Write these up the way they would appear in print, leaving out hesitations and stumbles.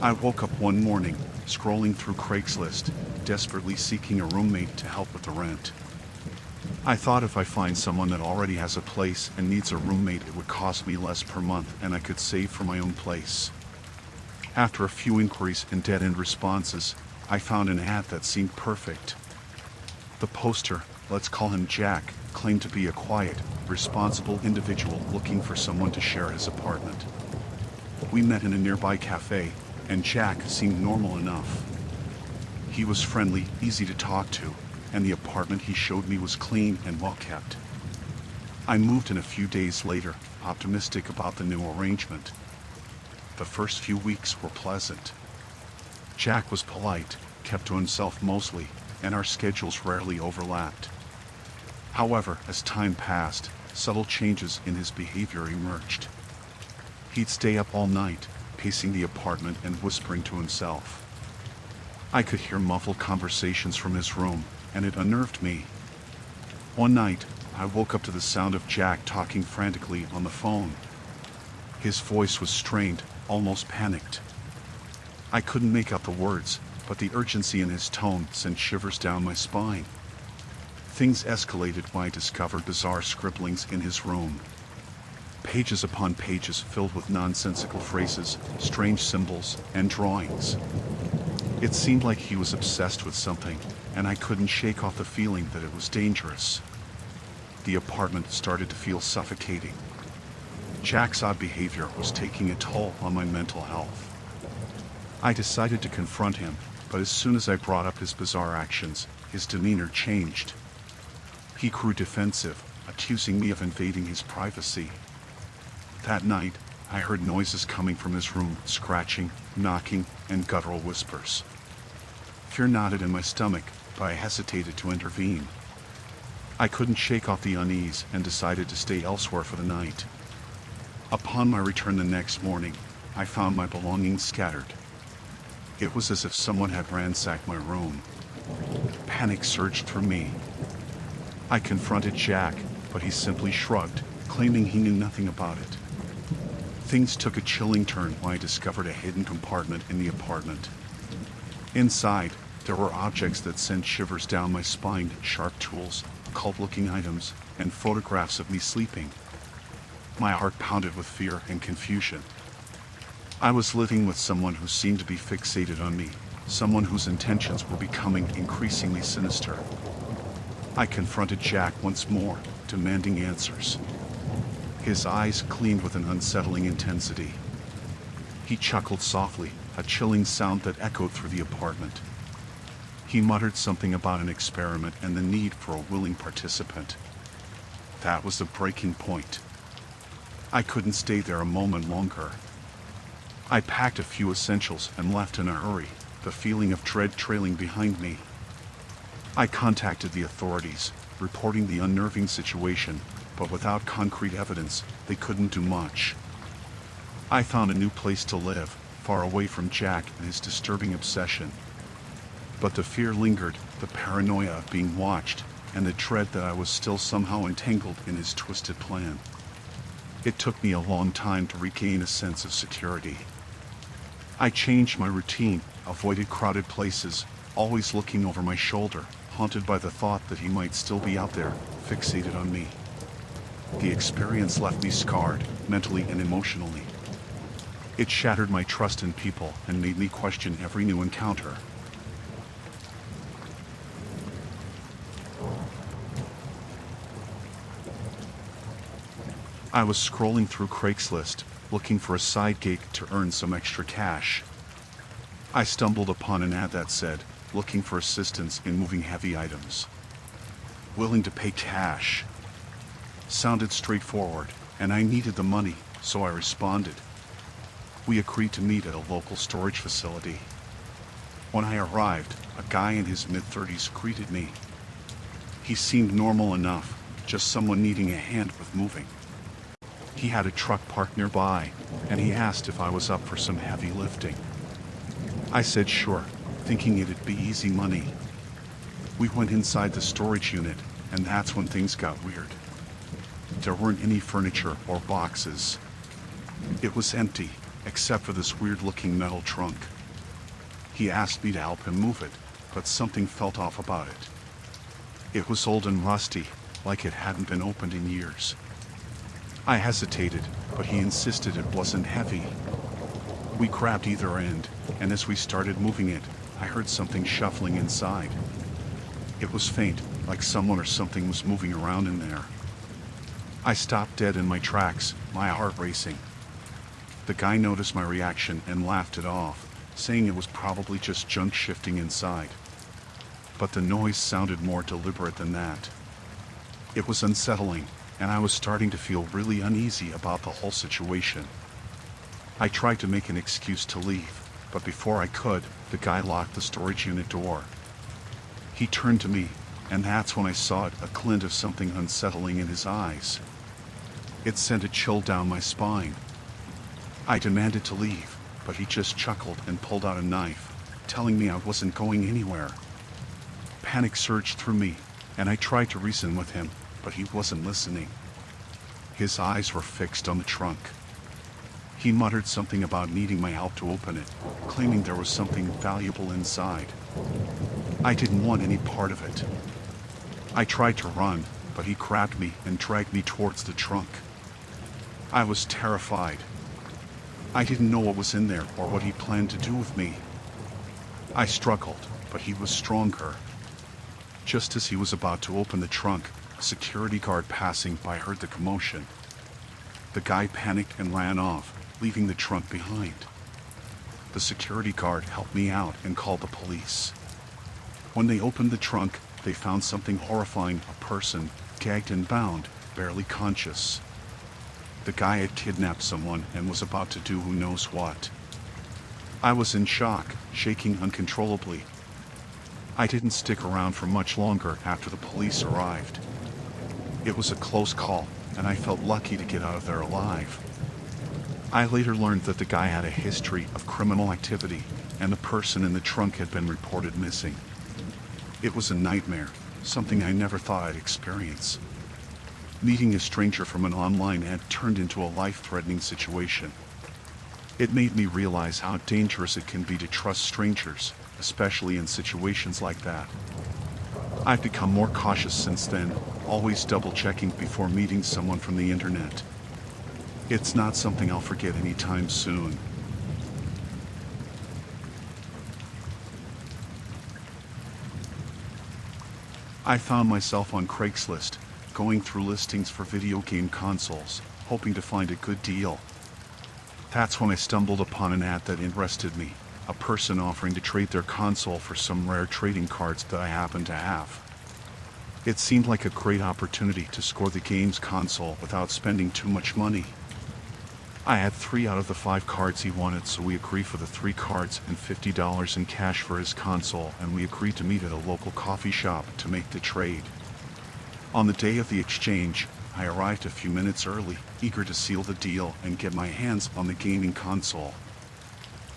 I woke up one morning, scrolling through Craigslist, desperately seeking a roommate to help with the rent. I thought if I find someone that already has a place and needs a roommate, it would cost me less per month and I could save for my own place. After a few inquiries and dead-end responses, I found an ad that seemed perfect. The poster, let's call him Jack, claimed to be a quiet, responsible individual looking for someone to share his apartment. We met in a nearby cafe, and Jack seemed normal enough. He was friendly, easy to talk to, and the apartment he showed me was clean and well kept. I moved in a few days later, optimistic about the new arrangement. The first few weeks were pleasant. Jack was polite, kept to himself mostly, and our schedules rarely overlapped. However, as time passed, subtle changes in his behavior emerged. He'd stay up all night, pacing the apartment and whispering to himself. I could hear muffled conversations from his room, and it unnerved me. One night, I woke up to the sound of Jack talking frantically on the phone. His voice was strained, almost panicked. I couldn't make out the words, but the urgency in his tone sent shivers down my spine. Things escalated when I discovered bizarre scribblings in his room. Pages upon pages filled with nonsensical phrases, strange symbols, and drawings. It seemed like he was obsessed with something, and I couldn't shake off the feeling that it was dangerous. The apartment started to feel suffocating. Jack's odd behavior was taking a toll on my mental health. I decided to confront him, but as soon as I brought up his bizarre actions, his demeanor changed. He grew defensive, accusing me of invading his privacy. That night, I heard noises coming from his room, scratching, knocking, and guttural whispers. Fear knotted in my stomach, but I hesitated to intervene. I couldn't shake off the unease and decided to stay elsewhere for the night. Upon my return the next morning, I found my belongings scattered. It was as if someone had ransacked my room. Panic surged through me. I confronted Jack, but he simply shrugged, claiming he knew nothing about it. Things took a chilling turn when I discovered a hidden compartment in the apartment. Inside, there were objects that sent shivers down my spine, sharp tools, occult-looking items, and photographs of me sleeping. My heart pounded with fear and confusion. I was living with someone who seemed to be fixated on me, someone whose intentions were becoming increasingly sinister. I confronted Jack once more, demanding answers. His eyes gleamed with an unsettling intensity. He chuckled softly, a chilling sound that echoed through the apartment. He muttered something about an experiment and the need for a willing participant. That was the breaking point. I couldn't stay there a moment longer. I packed a few essentials and left in a hurry, the feeling of dread trailing behind me. I contacted the authorities, reporting the unnerving situation, but without concrete evidence, they couldn't do much. I found a new place to live, far away from Jack and his disturbing obsession. But the fear lingered, the paranoia of being watched, and the dread that I was still somehow entangled in his twisted plan. It took me a long time to regain a sense of security. I changed my routine, avoided crowded places, always looking over my shoulder, haunted by the thought that he might still be out there, fixated on me. The experience left me scarred, mentally and emotionally. It shattered my trust in people and made me question every new encounter. I was scrolling through Craigslist, looking for a side gig to earn some extra cash. I stumbled upon an ad that said, looking for assistance in moving heavy items. Willing to pay cash. Sounded straightforward, and I needed the money, so I responded. We agreed to meet at a local storage facility. When I arrived, a guy in his mid-30s greeted me. He seemed normal enough, just someone needing a hand with moving. He had a truck parked nearby, and he asked if I was up for some heavy lifting. I said sure, thinking it'd be easy money. We went inside the storage unit, and that's when things got weird. There weren't any furniture or boxes. It was empty, except for this weird-looking metal trunk. He asked me to help him move it, but something felt off about it. It was old and rusty, like it hadn't been opened in years. I hesitated, but he insisted it wasn't heavy. We grabbed either end, and as we started moving it, I heard something shuffling inside. It was faint, like someone or something was moving around in there. I stopped dead in my tracks, my heart racing. The guy noticed my reaction and laughed it off, saying it was probably just junk shifting inside. But the noise sounded more deliberate than that. It was unsettling, and I was starting to feel really uneasy about the whole situation. I tried to make an excuse to leave, but before I could, the guy locked the storage unit door. He turned to me, and that's when I saw a glint of something unsettling in his eyes. It sent a chill down my spine. I demanded to leave, but he just chuckled and pulled out a knife, telling me I wasn't going anywhere. Panic surged through me, and I tried to reason with him, but he wasn't listening. His eyes were fixed on the trunk. He muttered something about needing my help to open it, claiming there was something valuable inside. I didn't want any part of it. I tried to run, but he grabbed me and dragged me towards the trunk. I was terrified. I didn't know what was in there or what he planned to do with me. I struggled, but he was stronger. Just as he was about to open the trunk, a security guard passing by heard the commotion. The guy panicked and ran off, leaving the trunk behind. The security guard helped me out and called the police. When they opened the trunk, they found something horrifying: a person, gagged and bound, barely conscious. The guy had kidnapped someone and was about to do who knows what. I was in shock, shaking uncontrollably. I didn't stick around for much longer after the police arrived. It was a close call, and I felt lucky to get out of there alive. I later learned that the guy had a history of criminal activity, and the person in the trunk had been reported missing. It was a nightmare, something I never thought I'd experience. Meeting a stranger from an online ad turned into a life-threatening situation. It made me realize how dangerous it can be to trust strangers, especially in situations like that. I've become more cautious since then, always double-checking before meeting someone from the internet. It's not something I'll forget anytime soon. I found myself on Craigslist, going through listings for video game consoles, hoping to find a good deal. That's when I stumbled upon an ad that interested me, a person offering to trade their console for some rare trading cards that I happen to have. It seemed like a great opportunity to score the game's console without spending too much money. I had 3 out of the 5 cards he wanted, so we agreed for the 3 cards and $50 in cash for his console, and we agreed to meet at a local coffee shop to make the trade. On the day of the exchange, I arrived a few minutes early, eager to seal the deal and get my hands on the gaming console.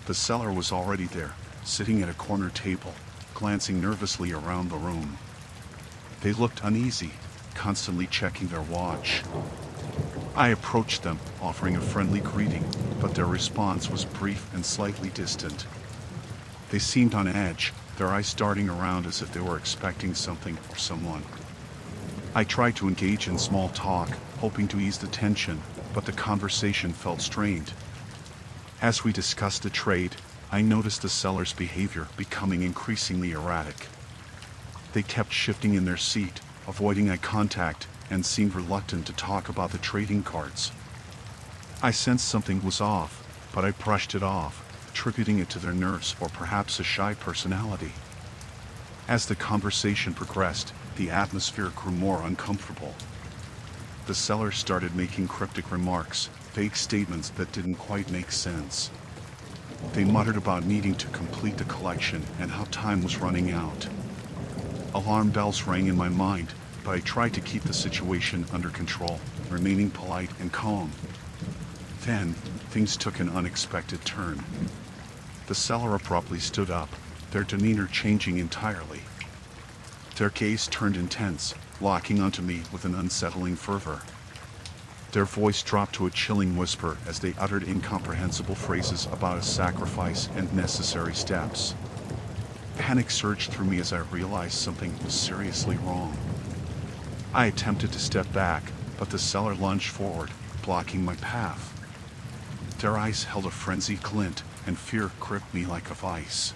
The seller was already there, sitting at a corner table, glancing nervously around the room. They looked uneasy, constantly checking their watch. I approached them, offering a friendly greeting, but their response was brief and slightly distant. They seemed on edge, their eyes darting around as if they were expecting something or someone. I tried to engage in small talk, hoping to ease the tension, but the conversation felt strained. As we discussed the trade, I noticed the seller's behavior becoming increasingly erratic. They kept shifting in their seat, avoiding eye contact, and seemed reluctant to talk about the trading cards. I sensed something was off, but I brushed it off, attributing it to their nerves or perhaps a shy personality. As the conversation progressed, the atmosphere grew more uncomfortable. The seller started making cryptic remarks, vague statements that didn't quite make sense. They muttered about needing to complete the collection and how time was running out. Alarm bells rang in my mind, but I tried to keep the situation under control, remaining polite and calm. Then, things took an unexpected turn. The seller abruptly stood up, their demeanor changing entirely. Their gaze turned intense, locking onto me with an unsettling fervor. Their voice dropped to a chilling whisper as they uttered incomprehensible phrases about a sacrifice and necessary steps. Panic surged through me as I realized something was seriously wrong. I attempted to step back, but the seller lunged forward, blocking my path. Their eyes held a frenzied glint, and fear gripped me like a vice.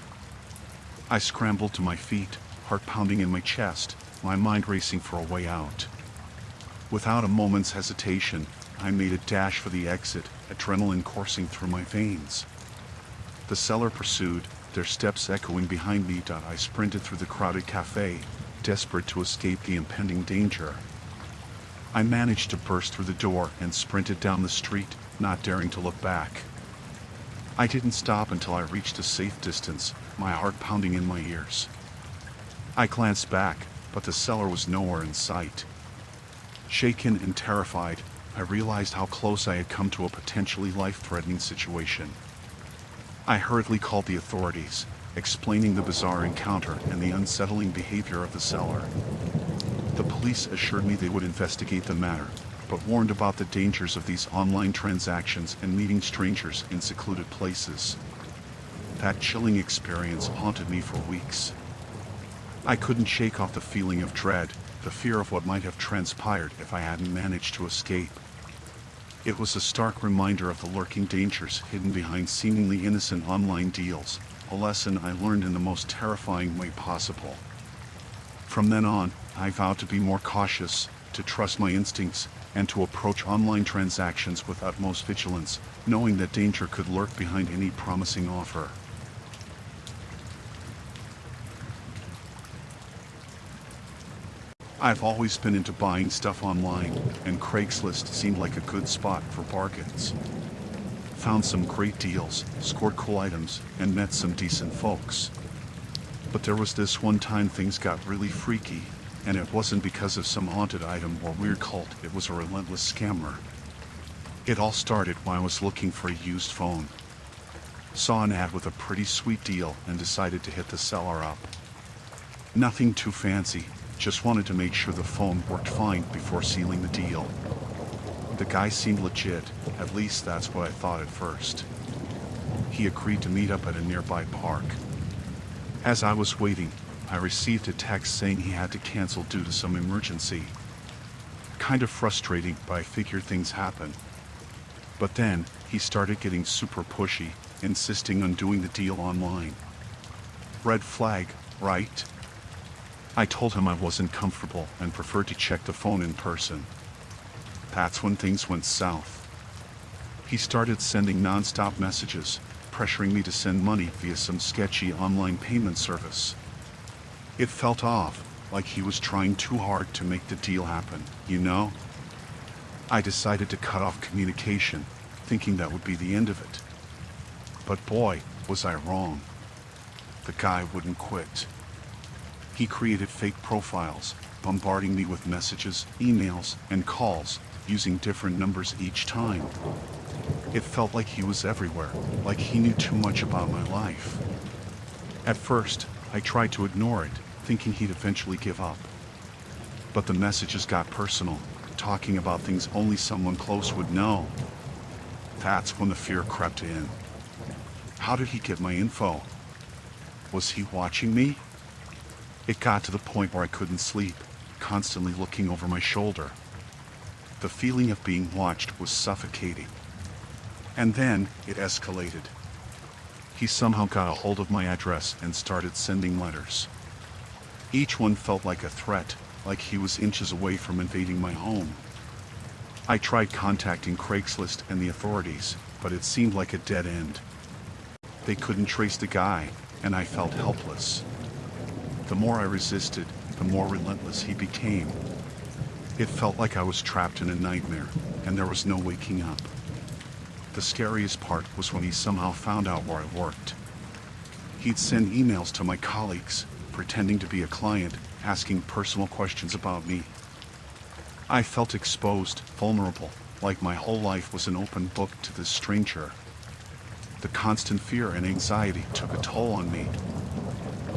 I scrambled to my feet, heart pounding in my chest, my mind racing for a way out. Without a moment's hesitation, I made a dash for the exit, adrenaline coursing through my veins. The seller pursued, their steps echoing behind me. I sprinted through the crowded cafe, desperate to escape the impending danger. I managed to burst through the door and sprinted down the street, not daring to look back. I didn't stop until I reached a safe distance, my heart pounding in my ears. I glanced back, but the seller was nowhere in sight. Shaken and terrified, I realized how close I had come to a potentially life-threatening situation. I hurriedly called the authorities, explaining the bizarre encounter and the unsettling behavior of the seller. The police assured me they would investigate the matter, but warned about the dangers of these online transactions and meeting strangers in secluded places. That chilling experience haunted me for weeks. I couldn't shake off the feeling of dread, the fear of what might have transpired if I hadn't managed to escape. It was a stark reminder of the lurking dangers hidden behind seemingly innocent online deals, a lesson I learned in the most terrifying way possible. From then on, I vowed to be more cautious, to trust my instincts, and to approach online transactions with utmost vigilance, knowing that danger could lurk behind any promising offer. I've always been into buying stuff online, and Craigslist seemed like a good spot for bargains. Found some great deals, scored cool items, and met some decent folks. But there was this one time things got really freaky, and it wasn't because of some haunted item or weird cult, it was a relentless scammer. It all started when I was looking for a used phone. Saw an ad with a pretty sweet deal and decided to hit the seller up. Nothing too fancy, just wanted to make sure the phone worked fine before sealing the deal. The guy seemed legit, at least that's what I thought at first. He agreed to meet up at a nearby park. As I was waiting, I received a text saying he had to cancel due to some emergency. Kind of frustrating, but I figured things happen. But then, he started getting super pushy, insisting on doing the deal online. Red flag, right? I told him I wasn't comfortable and preferred to check the phone in person. That's when things went south. He started sending non-stop messages, pressuring me to send money via some sketchy online payment service. It felt off, like he was trying too hard to make the deal happen, you know? I decided to cut off communication, thinking that would be the end of it. But boy, was I wrong. The guy wouldn't quit. He created fake profiles, bombarding me with messages, emails, and calls, using different numbers each time. It felt like he was everywhere, like he knew too much about my life. At first, I tried to ignore it, thinking he'd eventually give up. But the messages got personal, talking about things only someone close would know. That's when the fear crept in. How did he get my info? Was he watching me? It got to the point where I couldn't sleep, constantly looking over my shoulder. The feeling of being watched was suffocating. And then, it escalated. He somehow got a hold of my address and started sending letters. Each one felt like a threat, like he was inches away from invading my home. I tried contacting Craigslist and the authorities, but it seemed like a dead end. They couldn't trace the guy, and I felt helpless. The more I resisted, the more relentless he became. It felt like I was trapped in a nightmare, and there was no waking up. The scariest part was when he somehow found out where I worked. He'd send emails to my colleagues, pretending to be a client, asking personal questions about me. I felt exposed, vulnerable, like my whole life was an open book to this stranger. The constant fear and anxiety took a toll on me.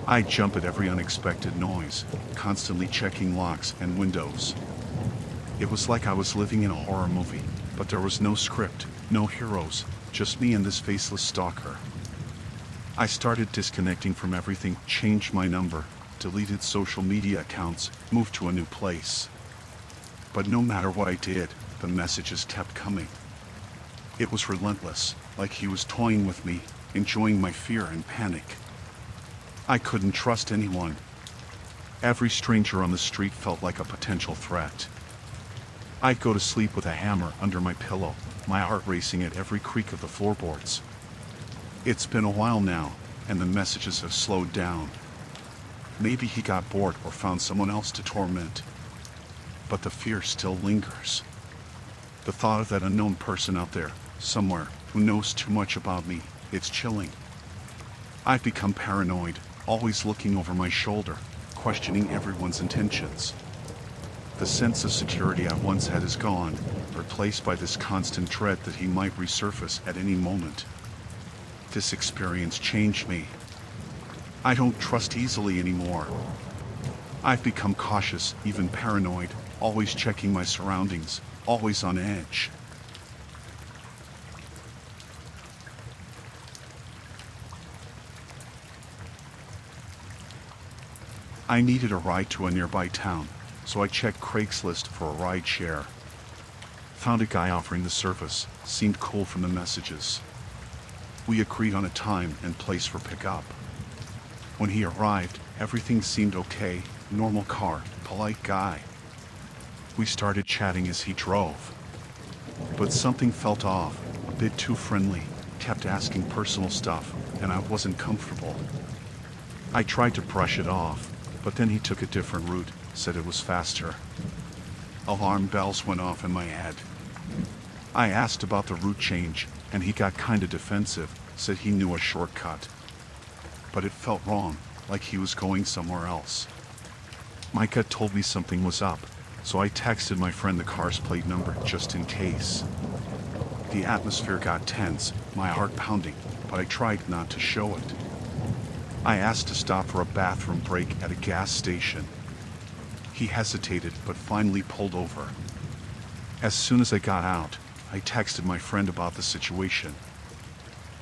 I'd jump at every unexpected noise, constantly checking locks and windows. It was like I was living in a horror movie, but there was no script, no heroes, just me and this faceless stalker. I started disconnecting from everything, changed my number, deleted social media accounts, moved to a new place. But no matter what I did, the messages kept coming. It was relentless, like he was toying with me, enjoying my fear and panic. I couldn't trust anyone. Every stranger on the street felt like a potential threat. I'd go to sleep with a hammer under my pillow, my heart racing at every creak of the floorboards. It's been a while now, and the messages have slowed down. Maybe he got bored or found someone else to torment. But the fear still lingers. The thought of that unknown person out there, somewhere, who knows too much about me, it's chilling. I've become paranoid, always looking over my shoulder, questioning everyone's intentions. The sense of security I once had is gone, replaced by this constant dread that he might resurface at any moment. This experience changed me. I don't trust easily anymore. I've become cautious, even paranoid, always checking my surroundings, always on edge. I needed a ride to a nearby town, so I checked Craigslist for a ride share. Found a guy offering the service, seemed cool from the messages. We agreed on a time and place for pickup. When he arrived, everything seemed okay, normal car, polite guy. We started chatting as he drove. But something felt off, a bit too friendly, kept asking personal stuff, and I wasn't comfortable. I tried to brush it off, but then he took a different route, said it was faster. Alarm bells went off in my head. I asked about the route change, and he got kinda defensive, said he knew a shortcut. But it felt wrong, like he was going somewhere else. My gut told me something was up, so I texted my friend the car's plate number just in case. The atmosphere got tense, my heart pounding, but I tried not to show it. I asked to stop for a bathroom break at a gas station. He hesitated, but finally pulled over. As soon as I got out, I texted my friend about the situation.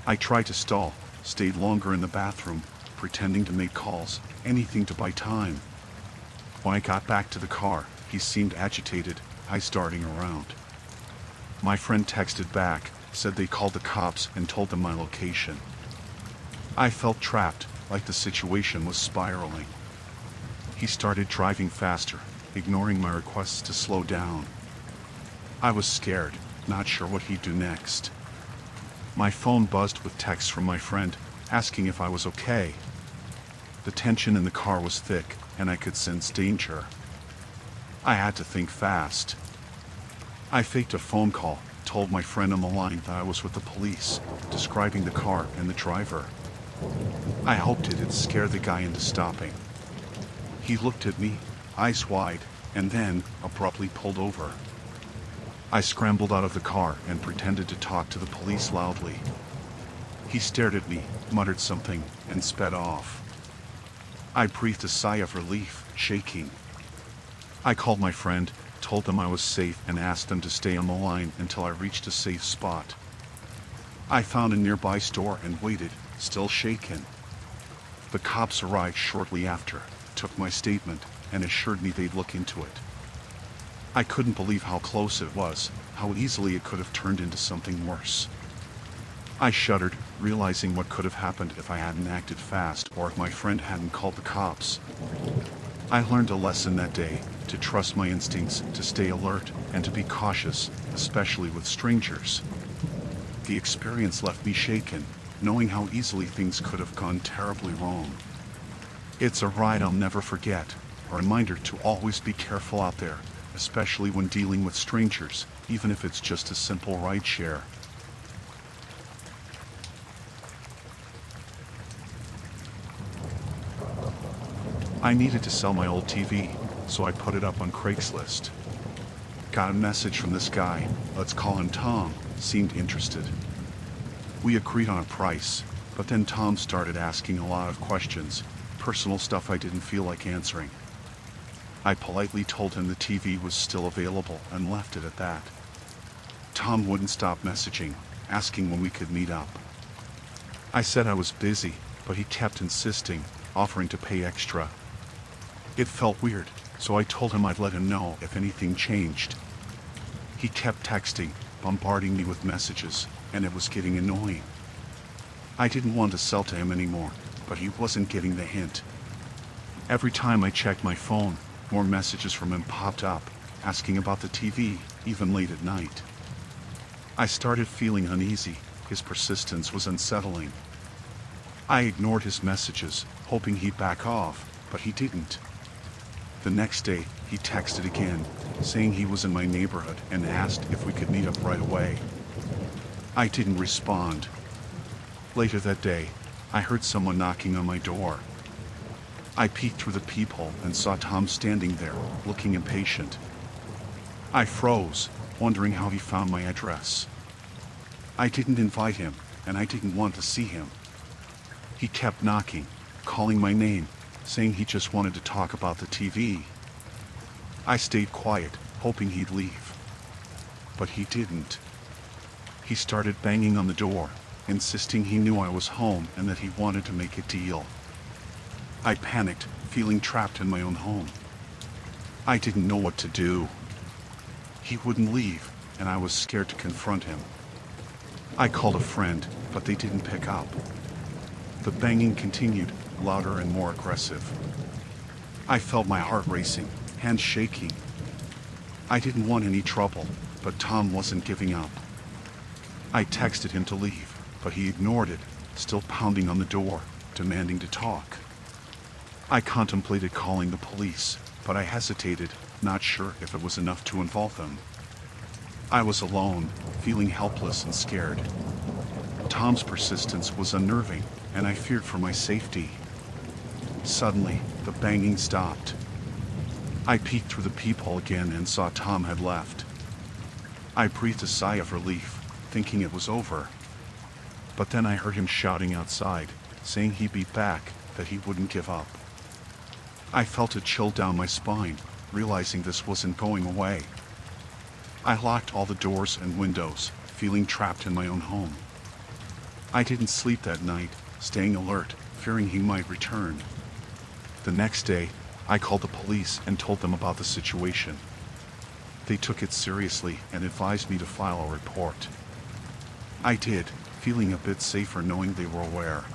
I tried to stall, stayed longer in the bathroom, pretending to make calls, anything to buy time. When I got back to the car, he seemed agitated, eyes darting around. My friend texted back, said they called the cops and told them my location. I felt trapped, like the situation was spiraling. He started driving faster, ignoring my requests to slow down. I was scared, not sure what he'd do next. My phone buzzed with texts from my friend, asking if I was okay. The tension in the car was thick, and I could sense danger. I had to think fast. I faked a phone call, told my friend on the line that I was with the police, describing the car and the driver. I hoped it'd scare the guy into stopping. He looked at me, eyes wide, and then abruptly pulled over. I scrambled out of the car and pretended to talk to the police loudly. He stared at me, muttered something, and sped off. I breathed a sigh of relief, shaking. I called my friend, told them I was safe, and asked them to stay on the line until I reached a safe spot. I found a nearby store and waited, still shaken. The cops arrived shortly after, took my statement, and assured me they'd look into it. I couldn't believe how close it was, how easily it could have turned into something worse. I shuddered, realizing what could have happened if I hadn't acted fast or if my friend hadn't called the cops. I learned a lesson that day, to trust my instincts, to stay alert, and to be cautious, especially with strangers. The experience left me shaken, knowing how easily things could have gone terribly wrong. It's a ride I'll never forget, a reminder to always be careful out there, especially when dealing with strangers, even if it's just a simple ride share. I needed to sell my old TV, so I put it up on Craigslist. Got a message from this guy, let's call him Tom, seemed interested. We agreed on a price, but then Tom started asking a lot of questions, personal stuff I didn't feel like answering. I politely told him the TV was still available and left it at that. Tom wouldn't stop messaging, asking when we could meet up. I said I was busy, but he kept insisting, offering to pay extra. It felt weird, so I told him I'd let him know if anything changed. He kept texting, bombarding me with messages, and it was getting annoying. I didn't want to sell to him anymore, but he wasn't getting the hint. Every time I checked my phone, more messages from him popped up, asking about the TV, even late at night. I started feeling uneasy. His persistence was unsettling. I ignored his messages, hoping he'd back off, but he didn't. The next day, he texted again, saying he was in my neighborhood and asked if we could meet up right away. I didn't respond. Later that day, I heard someone knocking on my door. I peeked through the peephole and saw Tom standing there, looking impatient. I froze, wondering how he found my address. I didn't invite him, and I didn't want to see him. He kept knocking, calling my name, saying he just wanted to talk about the TV. I stayed quiet, hoping he'd leave. But he didn't. He started banging on the door, insisting he knew I was home and that he wanted to make a deal. I panicked, feeling trapped in my own home. I didn't know what to do. He wouldn't leave, and I was scared to confront him. I called a friend, but they didn't pick up. The banging continued, louder and more aggressive. I felt my heart racing, hands shaking. I didn't want any trouble, but Tom wasn't giving up. I texted him to leave, but he ignored it, still pounding on the door, demanding to talk. I contemplated calling the police, but I hesitated, not sure if it was enough to involve them. I was alone, feeling helpless and scared. Tom's persistence was unnerving, and I feared for my safety. Suddenly, the banging stopped. I peeked through the peephole again and saw Tom had left. I breathed a sigh of relief, thinking it was over. But then I heard him shouting outside, saying he'd be back, that he wouldn't give up. I felt a chill down my spine, realizing this wasn't going away. I locked all the doors and windows, feeling trapped in my own home. I didn't sleep that night, staying alert, fearing he might return. The next day, I called the police and told them about the situation. They took it seriously and advised me to file a report. I did, feeling a bit safer knowing they were aware.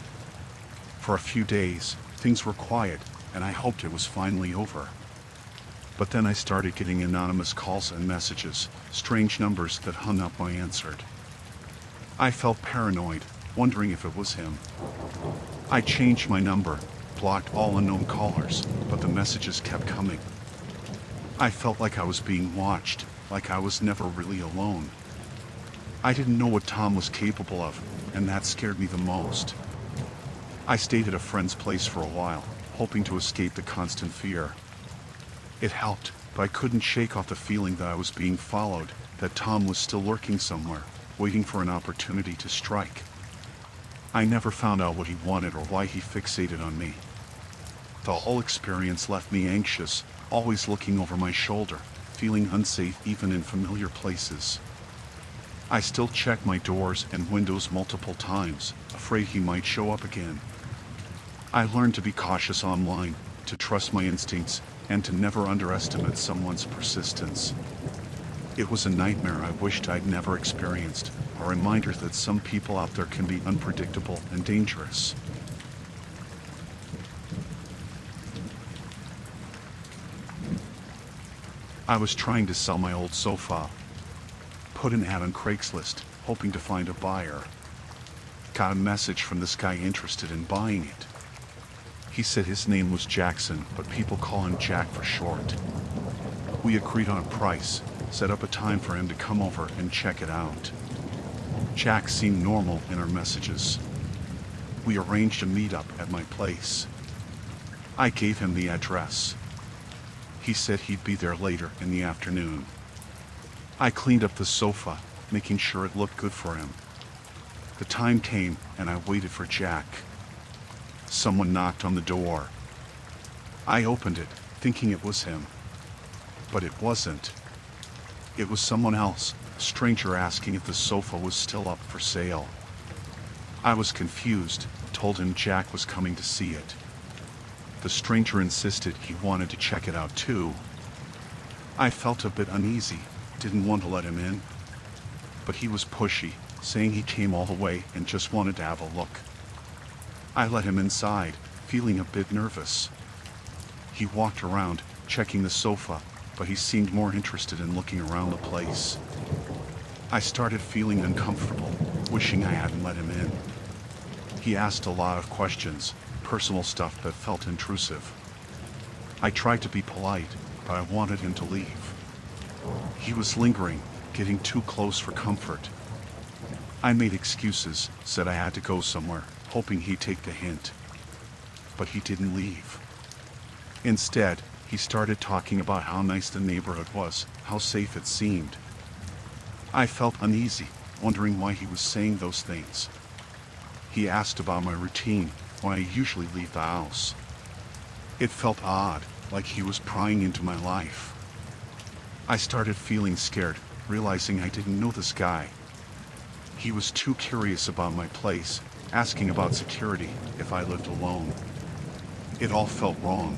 For a few days, things were quiet, and I hoped it was finally over. But then I started getting anonymous calls and messages, strange numbers that hung up unanswered. I felt paranoid, wondering if it was him. I changed my number, blocked all unknown callers, but the messages kept coming. I felt like I was being watched, like I was never really alone. I didn't know what Tom was capable of, and that scared me the most. I stayed at a friend's place for a while, hoping to escape the constant fear. It helped, but I couldn't shake off the feeling that I was being followed, that Tom was still lurking somewhere, waiting for an opportunity to strike. I never found out what he wanted or why he fixated on me. The whole experience left me anxious, always looking over my shoulder, feeling unsafe even in familiar places. I still checked my doors and windows multiple times, afraid he might show up again. I learned to be cautious online, to trust my instincts, and to never underestimate someone's persistence. It was a nightmare I wished I'd never experienced, a reminder that some people out there can be unpredictable and dangerous. I was trying to sell my old sofa. Put an ad on Craigslist, hoping to find a buyer. Got a message from this guy interested in buying it. He said his name was Jackson, but people call him Jack for short. We agreed on a price, set up a time for him to come over and check it out. Jack seemed normal in our messages. We arranged a meetup at my place. I gave him the address. He said he'd be there later in the afternoon. I cleaned up the sofa, making sure it looked good for him. The time came, and I waited for Jack. Someone knocked on the door. I opened it, thinking it was him. But it wasn't. It was someone else, a stranger asking if the sofa was still up for sale. I was confused, told him Jack was coming to see it. The stranger insisted he wanted to check it out too. I felt a bit uneasy, didn't want to let him in. But he was pushy, saying he came all the way and just wanted to have a look. I let him inside, feeling a bit nervous. He walked around, checking the sofa, but he seemed more interested in looking around the place. I started feeling uncomfortable, wishing I hadn't let him in. He asked a lot of questions, personal stuff that felt intrusive. I tried to be polite, but I wanted him to leave. He was lingering, getting too close for comfort. I made excuses, said I had to go somewhere, hoping he'd take the hint. But he didn't leave. Instead, he started talking about how nice the neighborhood was, how safe it seemed. I felt uneasy, wondering why he was saying those things. He asked about my routine, when I usually leave the house. It felt odd, like he was prying into my life. I started feeling scared, realizing I didn't know this guy. He was too curious about my place, asking about security, if I lived alone. It all felt wrong.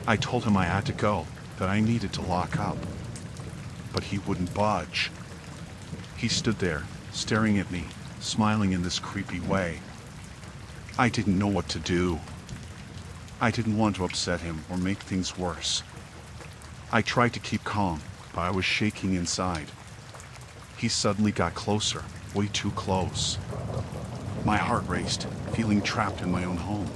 I told him I had to go, that I needed to lock up. But he wouldn't budge. He stood there, staring at me, smiling in this creepy way. I didn't know what to do. I didn't want to upset him or make things worse. I tried to keep calm, but I was shaking inside. He suddenly got closer, way too close. My heart raced, feeling trapped in my own home.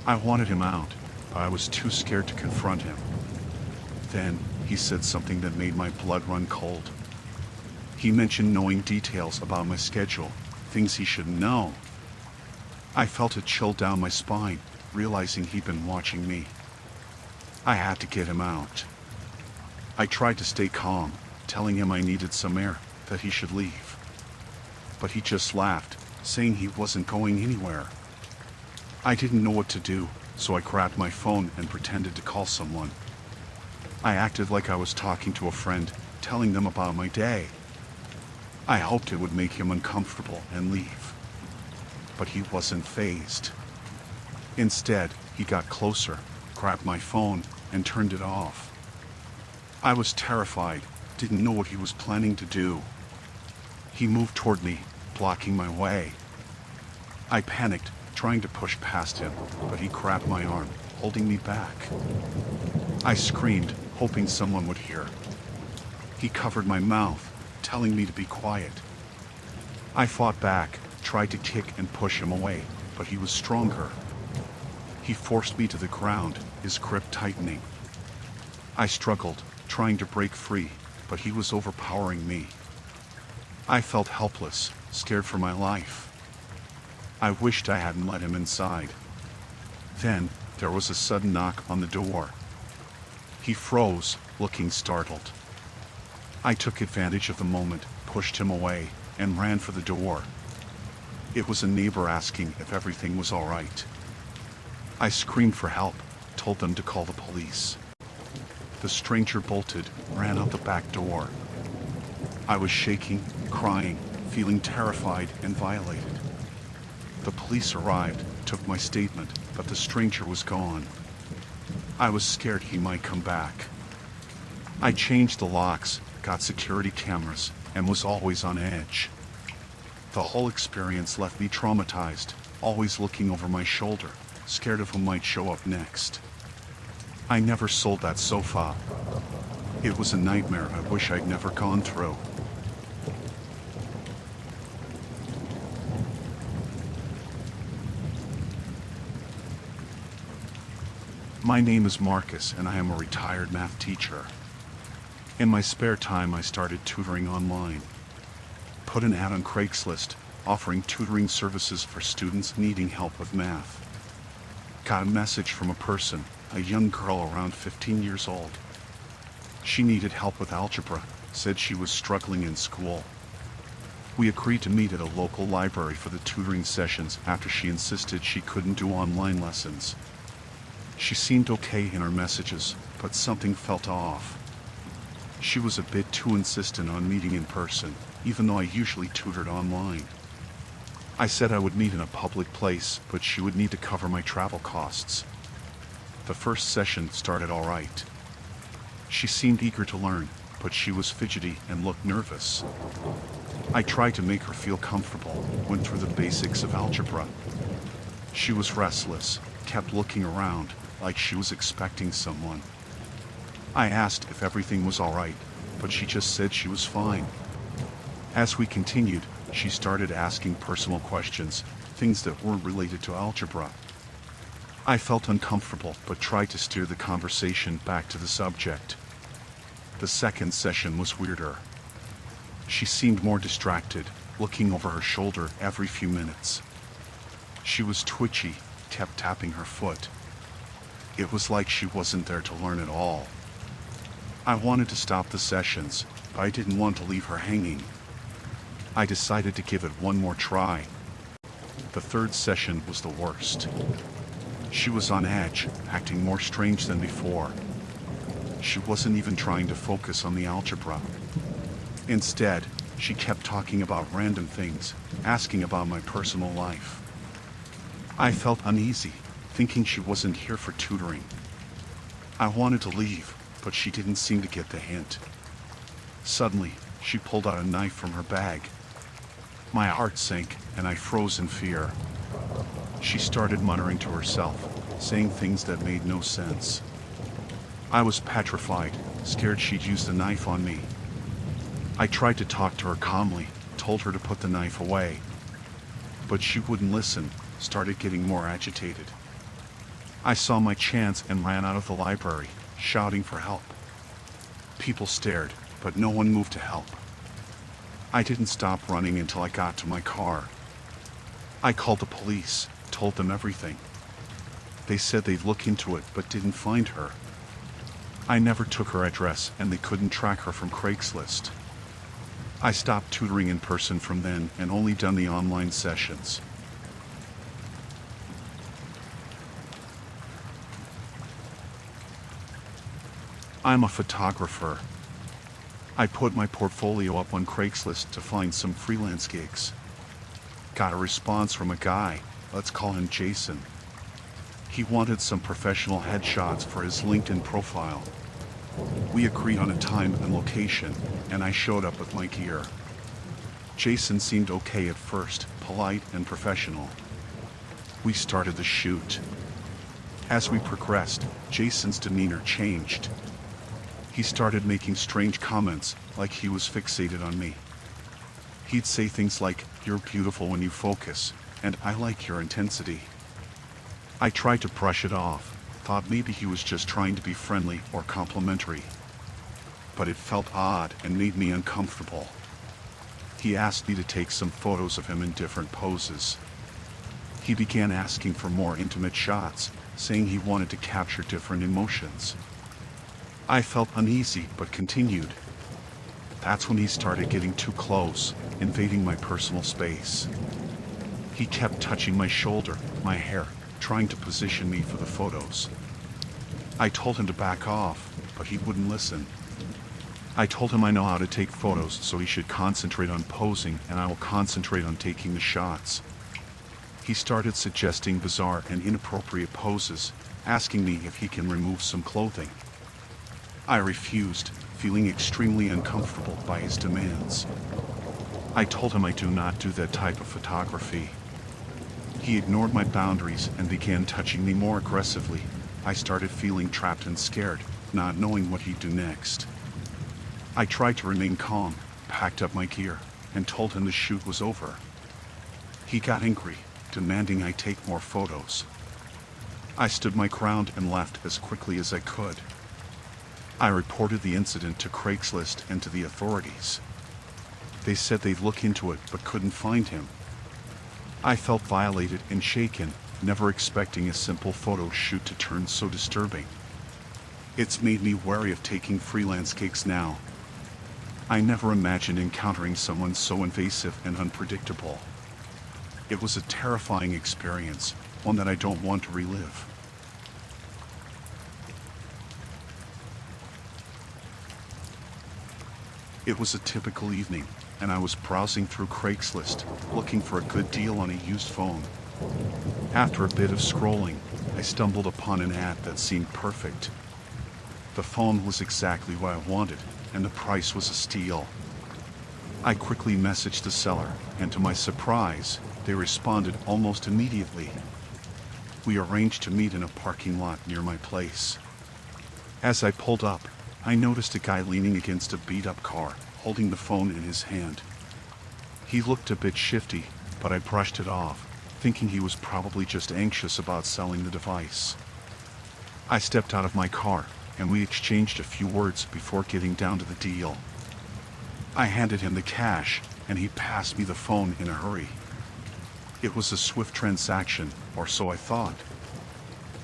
I wanted him out, but I was too scared to confront him. Then, he said something that made my blood run cold. He mentioned knowing details about my schedule, things he should know. I felt a chill down my spine, realizing he'd been watching me. I had to get him out. I tried to stay calm, telling him I needed some air, that he should leave. But he just laughed, saying he wasn't going anywhere. I didn't know what to do, so I grabbed my phone and pretended to call someone. I acted like I was talking to a friend, telling them about my day. I hoped it would make him uncomfortable and leave. But he wasn't fazed. Instead, he got closer, grabbed my phone, and turned it off. I was terrified, didn't know what he was planning to do. He moved toward me, blocking my way. I panicked, trying to push past him, but he grabbed my arm, holding me back. I screamed, hoping someone would hear. He covered my mouth, telling me to be quiet. I fought back, tried to kick and push him away, but he was stronger. He forced me to the ground, his grip tightening. I struggled, trying to break free, but he was overpowering me. I felt helpless, scared for my life. I wished I hadn't let him inside. Then, there was a sudden knock on the door. He froze, looking startled. I took advantage of the moment, pushed him away, and ran for the door. It was a neighbor asking if everything was all right. I screamed for help, told them to call the police. The stranger bolted, ran out the back door. I was shaking, crying, feeling terrified and violated. The police arrived, took my statement, but the stranger was gone. I was scared he might come back. I changed the locks, got security cameras, and was always on edge. The whole experience left me traumatized, always looking over my shoulder, scared of who might show up next. I never sold that sofa. It was a nightmare I wish I'd never gone through. My name is Marcus, and I am a retired math teacher. In my spare time, I started tutoring online. Put an ad on Craigslist, offering tutoring services for students needing help with math. Got a message from a person, a young girl around 15 years old. She needed help with algebra, said she was struggling in school. We agreed to meet at a local library for the tutoring sessions after she insisted she couldn't do online lessons. She seemed okay in her messages, but something felt off. She was a bit too insistent on meeting in person, even though I usually tutored online. I said I would meet in a public place, but she would need to cover my travel costs. The first session started all right. She seemed eager to learn, but she was fidgety and looked nervous. I tried to make her feel comfortable, went through the basics of algebra. She was restless, kept looking around, like she was expecting someone. I asked if everything was all right, but she just said she was fine. As we continued, she started asking personal questions, things that weren't related to algebra. I felt uncomfortable, but tried to steer the conversation back to the subject. The second session was weirder. She seemed more distracted, looking over her shoulder every few minutes. She was twitchy, kept tapping her foot. It was like she wasn't there to learn at all. I wanted to stop the sessions, but I didn't want to leave her hanging. I decided to give it one more try. The third session was the worst. She was on edge, acting more strange than before. She wasn't even trying to focus on the algebra. Instead, she kept talking about random things, asking about my personal life. I felt uneasy, thinking she wasn't here for tutoring. I wanted to leave, but she didn't seem to get the hint. Suddenly, she pulled out a knife from her bag. My heart sank, and I froze in fear. She started muttering to herself, saying things that made no sense. I was petrified, scared she'd use the knife on me. I tried to talk to her calmly, told her to put the knife away. But she wouldn't listen, started getting more agitated. I saw my chance and ran out of the library, shouting for help. People stared, but no one moved to help. I didn't stop running until I got to my car. I called the police, told them everything. They said they'd look into it, but didn't find her. I never took her address, and they couldn't track her from Craigslist. I stopped tutoring in person from then and only done the online sessions. I'm a photographer. I put my portfolio up on Craigslist to find some freelance gigs. Got a response from a guy, let's call him Jason. He wanted some professional headshots for his LinkedIn profile. We agreed on a time and location, and I showed up with my gear. Jason seemed okay at first, polite and professional. We started the shoot. As we progressed, Jason's demeanor changed. He started making strange comments, like he was fixated on me. He'd say things like, "You're beautiful when you focus," and "I like your intensity." I tried to brush it off, thought maybe he was just trying to be friendly or complimentary. But it felt odd and made me uncomfortable. He asked me to take some photos of him in different poses. He began asking for more intimate shots, saying he wanted to capture different emotions. I felt uneasy but continued. That's when he started getting too close, invading my personal space. He kept touching my shoulder, my hair, trying to position me for the photos. I told him to back off, but he wouldn't listen. I told him I know how to take photos, so he should concentrate on posing and I will concentrate on taking the shots. He started suggesting bizarre and inappropriate poses, asking me if he can remove some clothing. I refused, feeling extremely uncomfortable by his demands. I told him I do not do that type of photography. He ignored my boundaries and began touching me more aggressively. I started feeling trapped and scared, not knowing what he'd do next. I tried to remain calm, packed up my gear, and told him the shoot was over. He got angry, demanding I take more photos. I stood my ground and left as quickly as I could. I reported the incident to Craigslist and to the authorities. They said they'd look into it but couldn't find him. I felt violated and shaken, never expecting a simple photo shoot to turn so disturbing. It's made me wary of taking freelance gigs now. I never imagined encountering someone so invasive and unpredictable. It was a terrifying experience, one that I don't want to relive. It was a typical evening, and I was browsing through Craigslist, looking for a good deal on a used phone. After a bit of scrolling, I stumbled upon an ad that seemed perfect. The phone was exactly what I wanted, and the price was a steal. I quickly messaged the seller, and to my surprise, they responded almost immediately. We arranged to meet in a parking lot near my place. As I pulled up, I noticed a guy leaning against a beat-up car, holding the phone in his hand. He looked a bit shifty, but I brushed it off, thinking he was probably just anxious about selling the device. I stepped out of my car, and we exchanged a few words before getting down to the deal. I handed him the cash, and he passed me the phone in a hurry. It was a swift transaction, or so I thought.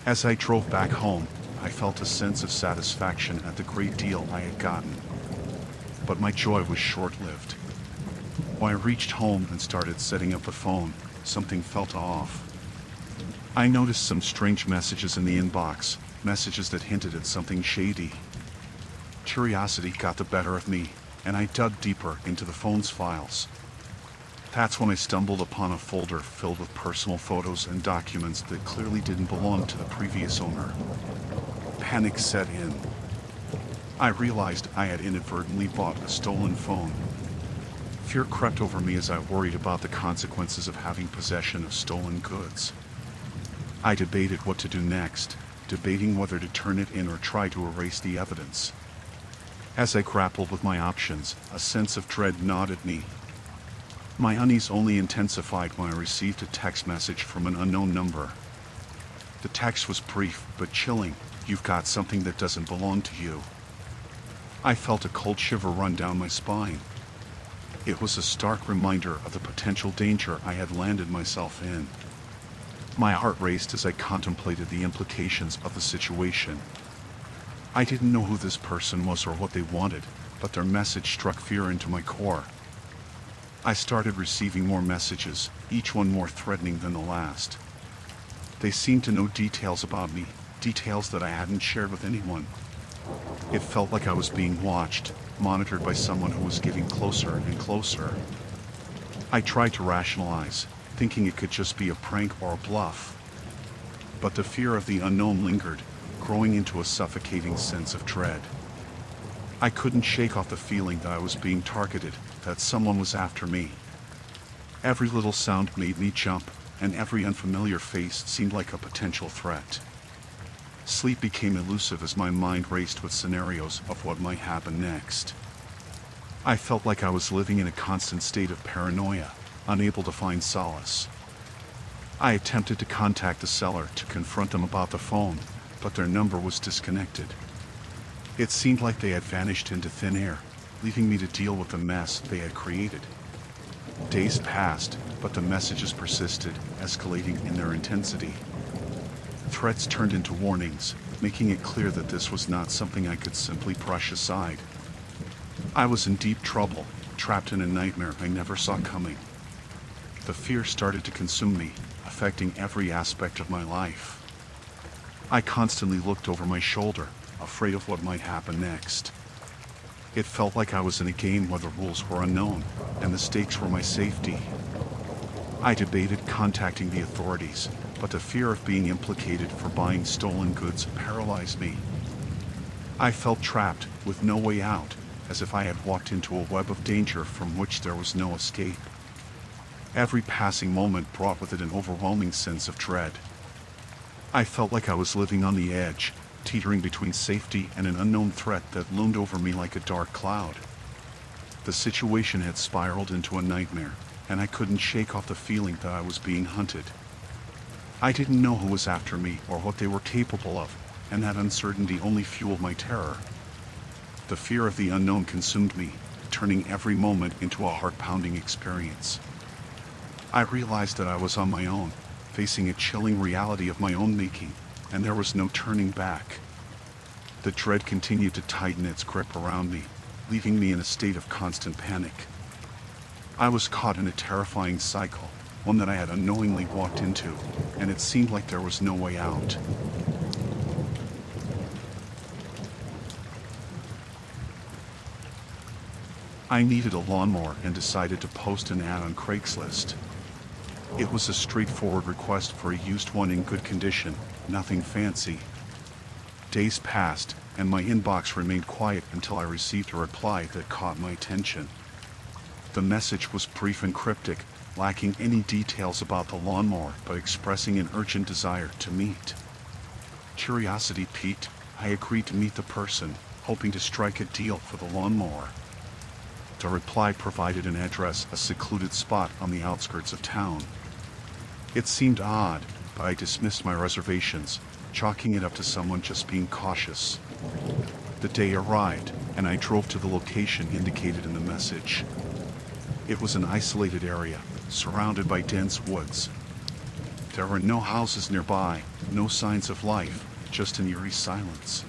As I drove back home, I felt a sense of satisfaction at the great deal I had gotten. But my joy was short-lived. When I reached home and started setting up the phone, something felt off. I noticed some strange messages in the inbox, messages that hinted at something shady. Curiosity got the better of me, and I dug deeper into the phone's files. That's when I stumbled upon a folder filled with personal photos and documents that clearly didn't belong to the previous owner. Panic set in. I realized I had inadvertently bought a stolen phone. Fear crept over me as I worried about the consequences of having possession of stolen goods. I debated what to do next, debating whether to turn it in or try to erase the evidence. As I grappled with my options, a sense of dread gnawed at me. My unease only intensified when I received a text message from an unknown number. The text was brief but chilling. "You've got something that doesn't belong to you." I felt a cold shiver run down my spine. It was a stark reminder of the potential danger I had landed myself in. My heart raced as I contemplated the implications of the situation. I didn't know who this person was or what they wanted, but their message struck fear into my core. I started receiving more messages, each one more threatening than the last. They seemed to know details about me, details that I hadn't shared with anyone. It felt like I was being watched, monitored by someone who was getting closer and closer. I tried to rationalize, thinking it could just be a prank or a bluff. But the fear of the unknown lingered, growing into a suffocating sense of dread. I couldn't shake off the feeling that I was being targeted, that someone was after me. Every little sound made me jump, and every unfamiliar face seemed like a potential threat. Sleep became elusive as my mind raced with scenarios of what might happen next. I felt like I was living in a constant state of paranoia, unable to find solace. I attempted to contact the seller to confront them about the phone, but their number was disconnected. It seemed like they had vanished into thin air, leaving me to deal with the mess they had created. Days passed, but the messages persisted, escalating in their intensity. Threats turned into warnings, making it clear that this was not something I could simply brush aside. I was in deep trouble, trapped in a nightmare I never saw coming. The fear started to consume me, affecting every aspect of my life. I constantly looked over my shoulder, afraid of what might happen next. It felt like I was in a game where the rules were unknown, and the stakes were my safety. I debated contacting the authorities, but the fear of being implicated for buying stolen goods paralyzed me. I felt trapped, with no way out, as if I had walked into a web of danger from which there was no escape. Every passing moment brought with it an overwhelming sense of dread. I felt like I was living on the edge, teetering between safety and an unknown threat that loomed over me like a dark cloud. The situation had spiraled into a nightmare, and I couldn't shake off the feeling that I was being hunted. I didn't know who was after me or what they were capable of, and that uncertainty only fueled my terror. The fear of the unknown consumed me, turning every moment into a heart-pounding experience. I realized that I was on my own, facing a chilling reality of my own making, and there was no turning back. The dread continued to tighten its grip around me, leaving me in a state of constant panic. I was caught in a terrifying cycle, one that I had unknowingly walked into, and it seemed like there was no way out. I needed a lawnmower and decided to post an ad on Craigslist. It was a straightforward request for a used one in good condition, nothing fancy. Days passed, and my inbox remained quiet until I received a reply that caught my attention. The message was brief and cryptic, lacking any details about the lawnmower but expressing an urgent desire to meet. Curiosity piqued, I agreed to meet the person, hoping to strike a deal for the lawnmower. The reply provided an address, a secluded spot on the outskirts of town. It seemed odd, but I dismissed my reservations, chalking it up to someone just being cautious. The day arrived, and I drove to the location indicated in the message. It was an isolated area, surrounded by dense woods. There were no houses nearby, no signs of life, just an eerie silence.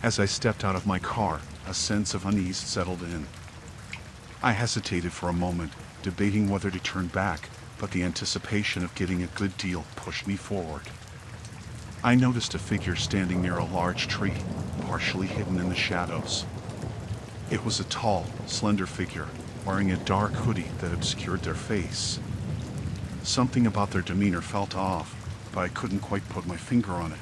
As I stepped out of my car, a sense of unease settled in. I hesitated for a moment, debating whether to turn back, but the anticipation of getting a good deal pushed me forward. I noticed a figure standing near a large tree, partially hidden in the shadows. It was a tall, slender figure, wearing a dark hoodie that obscured their face. Something about their demeanor felt off, but I couldn't quite put my finger on it.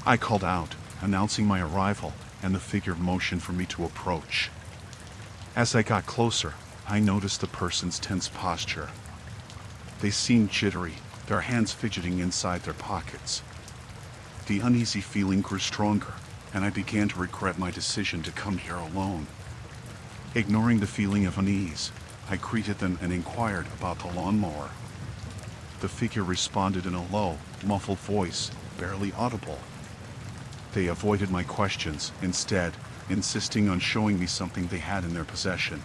I called out, announcing my arrival, and the figure motioned for me to approach. As I got closer, I noticed the person's tense posture. They seemed jittery, their hands fidgeting inside their pockets. The uneasy feeling grew stronger, and I began to regret my decision to come here alone. Ignoring the feeling of unease, I greeted them and inquired about the lawnmower. The figure responded in a low, muffled voice, barely audible. They avoided my questions, instead, insisting on showing me something they had in their possession.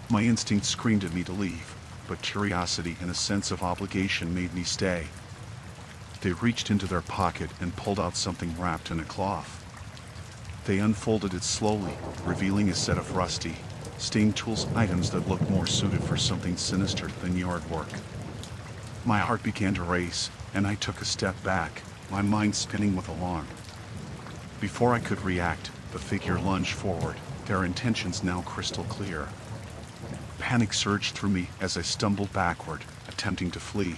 My instinct screamed at me to leave, but curiosity and a sense of obligation made me stay. They reached into their pocket and pulled out something wrapped in a cloth. They unfolded it slowly, revealing a set of rusty, stained tools, items that looked more suited for something sinister than yard work. My heart began to race, and I took a step back, my mind spinning with alarm. Before I could react, the figure lunged forward, their intentions now crystal clear. Panic surged through me as I stumbled backward, attempting to flee.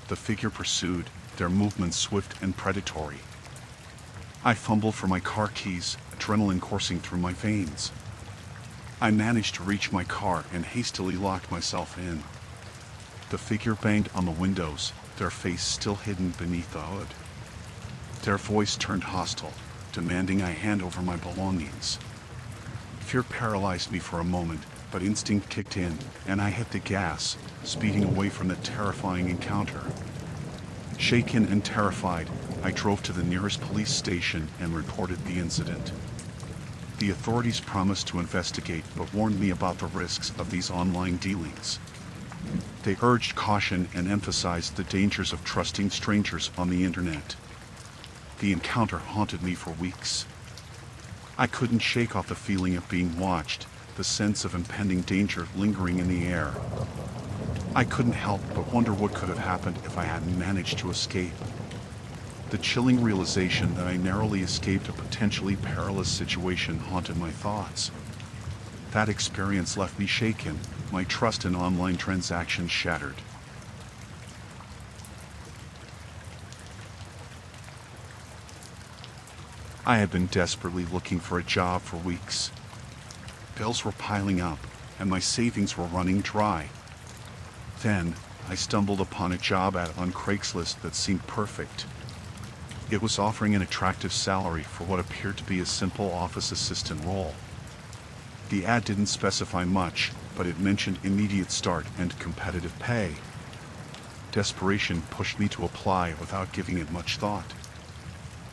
The figure pursued, their movements swift and predatory. I fumbled for my car keys, adrenaline coursing through my veins. I managed to reach my car and hastily locked myself in. The figure banged on the windows, their face still hidden beneath the hood. Their voice turned hostile, demanding I hand over my belongings. Fear paralyzed me for a moment, but instinct kicked in, and I hit the gas, speeding away from the terrifying encounter. Shaken and terrified, I drove to the nearest police station and reported the incident. The authorities promised to investigate, but warned me about the risks of these online dealings. They urged caution and emphasized the dangers of trusting strangers on the internet. The encounter haunted me for weeks. I couldn't shake off the feeling of being watched, the sense of impending danger lingering in the air. I couldn't help but wonder what could have happened if I hadn't managed to escape. The chilling realization that I narrowly escaped a potentially perilous situation haunted my thoughts. That experience left me shaken, my trust in online transactions shattered. I had been desperately looking for a job for weeks. Bills were piling up, and my savings were running dry. Then, I stumbled upon a job ad on Craigslist that seemed perfect. It was offering an attractive salary for what appeared to be a simple office assistant role. The ad didn't specify much, but it mentioned immediate start and competitive pay. Desperation pushed me to apply without giving it much thought.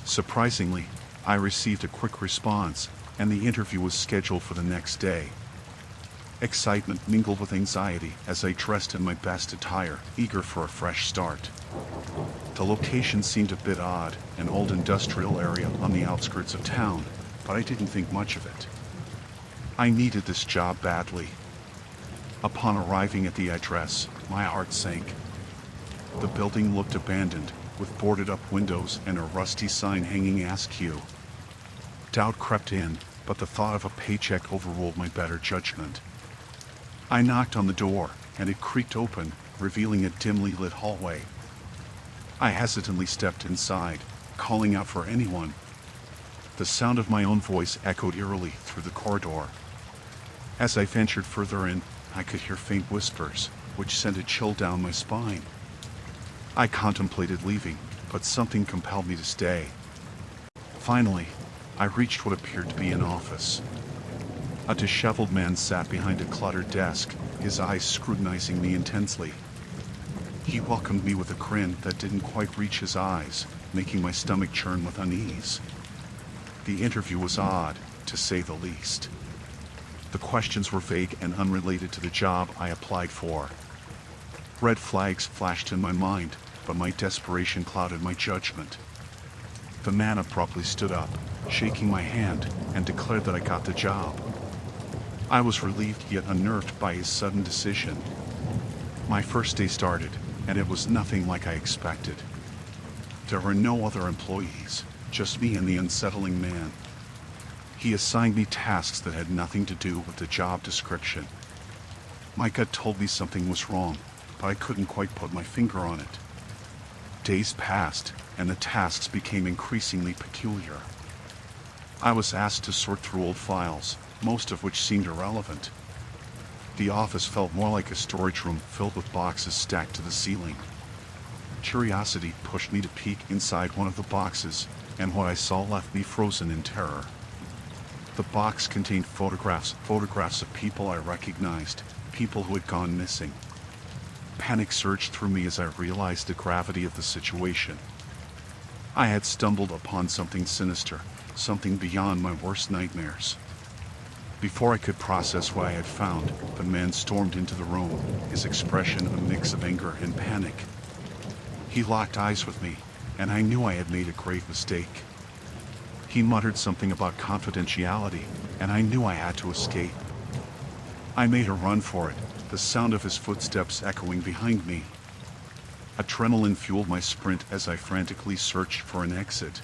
Surprisingly, I received a quick response, and the interview was scheduled for the next day. Excitement mingled with anxiety as I dressed in my best attire, eager for a fresh start. The location seemed a bit odd, an old industrial area on the outskirts of town, but I didn't think much of it. I needed this job badly. Upon arriving at the address, my heart sank. The building looked abandoned, with boarded-up windows and a rusty sign hanging askew. Doubt crept in, but the thought of a paycheck overruled my better judgment. I knocked on the door, and it creaked open, revealing a dimly lit hallway. I hesitantly stepped inside, calling out for anyone. The sound of my own voice echoed eerily through the corridor. As I ventured further in, I could hear faint whispers, which sent a chill down my spine. I contemplated leaving, but something compelled me to stay. Finally, I reached what appeared to be an office. A disheveled man sat behind a cluttered desk, his eyes scrutinizing me intensely. He welcomed me with a grin that didn't quite reach his eyes, making my stomach churn with unease. The interview was odd, to say the least. The questions were vague and unrelated to the job I applied for. Red flags flashed in my mind, but my desperation clouded my judgment. The man abruptly stood up, shaking my hand, and declared that I got the job. I was relieved yet unnerved by his sudden decision. My first day started, and it was nothing like I expected. There were no other employees, just me and the unsettling man. He assigned me tasks that had nothing to do with the job description. My gut told me something was wrong, but I couldn't quite put my finger on it. Days passed, and the tasks became increasingly peculiar. I was asked to sort through old files, most of which seemed irrelevant. The office felt more like a storage room filled with boxes stacked to the ceiling. Curiosity pushed me to peek inside one of the boxes, and what I saw left me frozen in terror. The box contained photographs of people I recognized, people who had gone missing. Panic surged through me as I realized the gravity of the situation. I had stumbled upon something sinister, something beyond my worst nightmares. Before I could process what I had found, the man stormed into the room, his expression a mix of anger and panic. He locked eyes with me, and I knew I had made a grave mistake. He muttered something about confidentiality, and I knew I had to escape. I made a run for it, the sound of his footsteps echoing behind me. Adrenaline fueled my sprint as I frantically searched for an exit.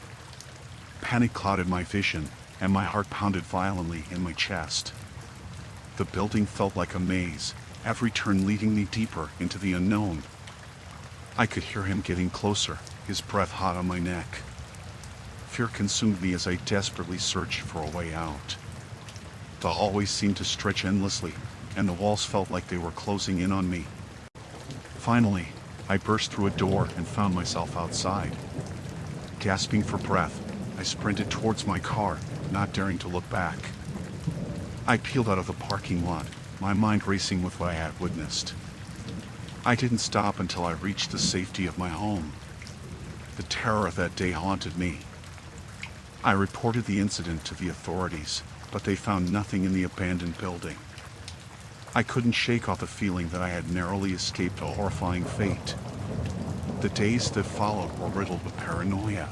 Panic clouded my vision, and my heart pounded violently in my chest. The building felt like a maze, every turn leading me deeper into the unknown. I could hear him getting closer, his breath hot on my neck. Fear consumed me as I desperately searched for a way out. The hallways seemed to stretch endlessly, and the walls felt like they were closing in on me. Finally, I burst through a door and found myself outside. Gasping for breath, I sprinted towards my car, not daring to look back. I peeled out of the parking lot, my mind racing with what I had witnessed. I didn't stop until I reached the safety of my home. The terror of that day haunted me. I reported the incident to the authorities, but they found nothing in the abandoned building. I couldn't shake off the feeling that I had narrowly escaped a horrifying fate. The days that followed were riddled with paranoia.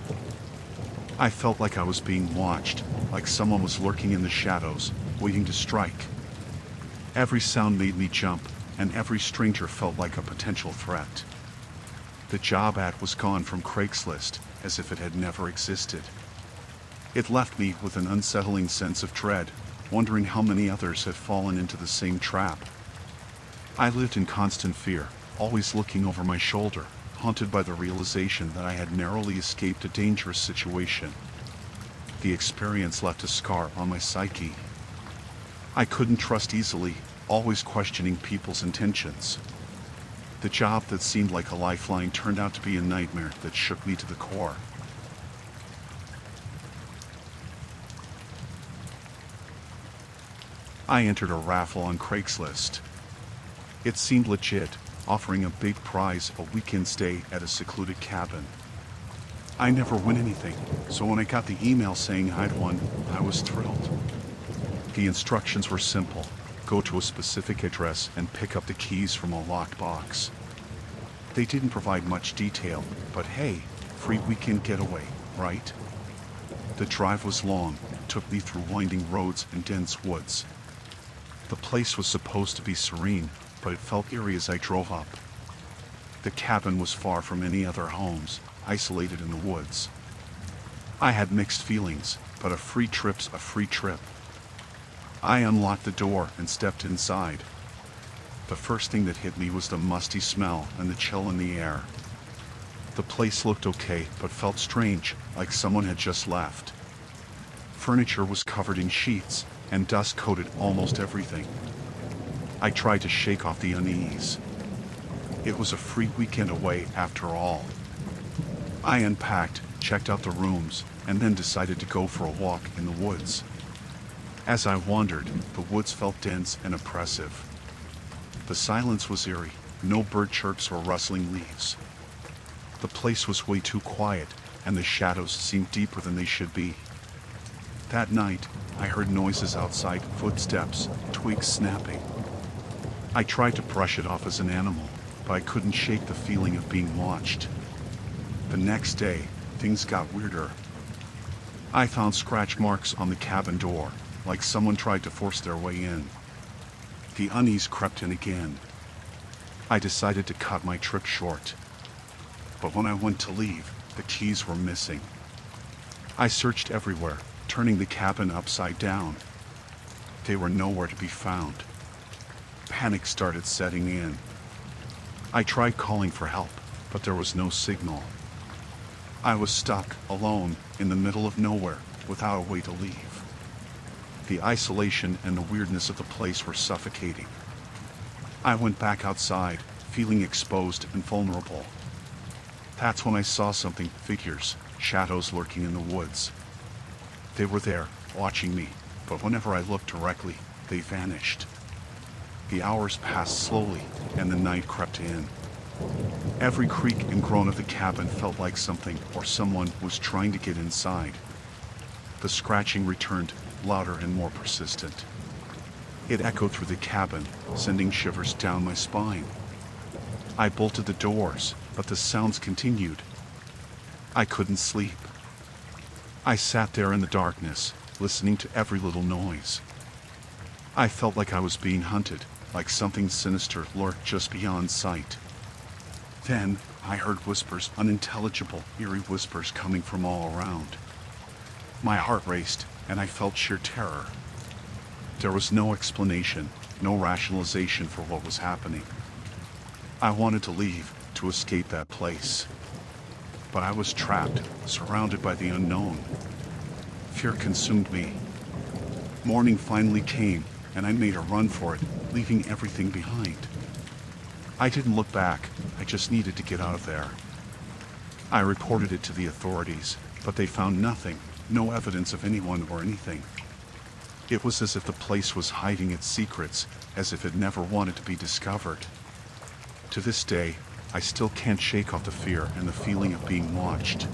I felt like I was being watched, like someone was lurking in the shadows, waiting to strike. Every sound made me jump, and every stranger felt like a potential threat. The job ad was gone from Craigslist, as if it had never existed. It left me with an unsettling sense of dread, wondering how many others had fallen into the same trap. I lived in constant fear, always looking over my shoulder, haunted by the realization that I had narrowly escaped a dangerous situation. The experience left a scar on my psyche. I couldn't trust easily, always questioning people's intentions. The job that seemed like a lifeline turned out to be a nightmare that shook me to the core. I entered a raffle on Craigslist. It seemed legit, offering a big prize, a weekend stay at a secluded cabin. I never win anything, so when I got the email saying I'd won, I was thrilled. The instructions were simple. Go to a specific address and pick up the keys from a locked box. They didn't provide much detail, but hey, free weekend getaway, right? The drive was long, took me through winding roads and dense woods. The place was supposed to be serene, but it felt eerie as I drove up. The cabin was far from any other homes, isolated in the woods. I had mixed feelings, but a free trip's a free trip, I unlocked the door and stepped inside. The first thing that hit me was the musty smell and the chill in the air. The place looked okay, but felt strange, like someone had just left. Furniture was covered in sheets, and dust coated almost everything. I tried to shake off the unease. It was a free weekend away after all. I unpacked, checked out the rooms, and then decided to go for a walk in the woods. As I wandered, the woods felt dense and oppressive. The silence was eerie, no bird chirps or rustling leaves. The place was way too quiet, and the shadows seemed deeper than they should be. That night, I heard noises outside, footsteps, twigs snapping. I tried to brush it off as an animal, but I couldn't shake the feeling of being watched. The next day, things got weirder. I found scratch marks on the cabin door, like someone tried to force their way in. The unease crept in again. I decided to cut my trip short. But when I went to leave, the keys were missing. I searched everywhere, turning the cabin upside down. They were nowhere to be found. Panic started setting in. I tried calling for help, but there was no signal. I was stuck, alone, in the middle of nowhere, without a way to leave. The isolation and the weirdness of the place were suffocating. I went back outside, feeling exposed and vulnerable. That's when I saw something, figures, shadows lurking in the woods. They were there, watching me, but whenever I looked directly, they vanished. The hours passed slowly, and the night crept in. Every creak and groan of the cabin felt like something or someone was trying to get inside. The scratching returned, louder and more persistent. It echoed through the cabin, sending shivers down my spine. I bolted the doors, but the sounds continued. I couldn't sleep. I sat there in the darkness, listening to every little noise. I felt like I was being hunted, like something sinister lurked just beyond sight. Then, I heard whispers, unintelligible, eerie whispers coming from all around. My heart raced, and I felt sheer terror. There was no explanation, no rationalization for what was happening. I wanted to leave, to escape that place. But I was trapped, surrounded by the unknown. Fear consumed me. Morning finally came, and I made a run for it, leaving everything behind. I didn't look back, I just needed to get out of there. I reported it to the authorities, but they found nothing, no evidence of anyone or anything. It was as if the place was hiding its secrets, as if it never wanted to be discovered. To this day, I still can't shake off the fear and the feeling of being watched.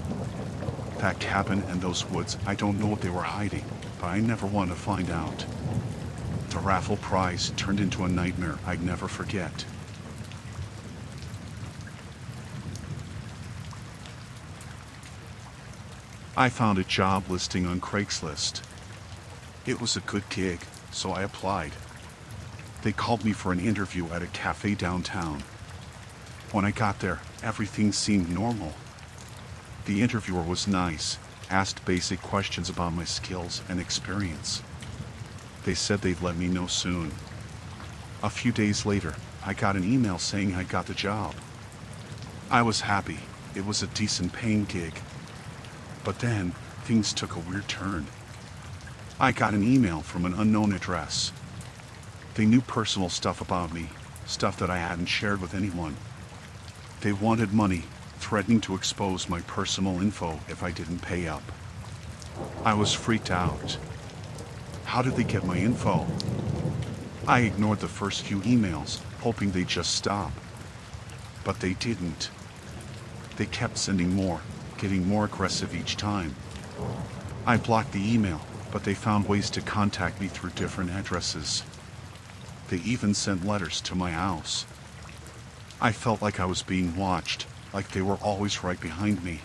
That cabin and those woods, I don't know what they were hiding, but I never want to find out. The raffle prize turned into a nightmare I'd never forget. I found a job listing on Craigslist. It was a good gig, so I applied. They called me for an interview at a cafe downtown. When I got there, everything seemed normal. The interviewer was nice, asked basic questions about my skills and experience. They said they'd let me know soon. A few days later, I got an email saying I got the job. I was happy. It was a decent paying gig. But then, things took a weird turn. I got an email from an unknown address. They knew personal stuff about me, stuff that I hadn't shared with anyone. They wanted money, threatening to expose my personal info if I didn't pay up. I was freaked out. How did they get my info? I ignored the first few emails, hoping they'd just stop. But they didn't. They kept sending more, getting more aggressive each time. I blocked the email, but they found ways to contact me through different addresses. They even sent letters to my house. I felt like I was being watched, like they were always right behind me.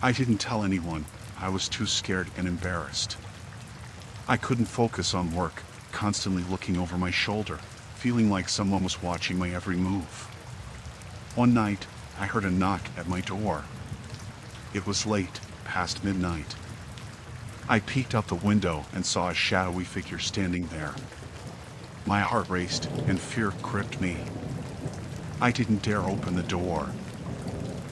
I didn't tell anyone. I was too scared and embarrassed. I couldn't focus on work, constantly looking over my shoulder, feeling like someone was watching my every move. One night, I heard a knock at my door. It was late, past midnight. I peeked out the window and saw a shadowy figure standing there. My heart raced and fear gripped me. I didn't dare open the door.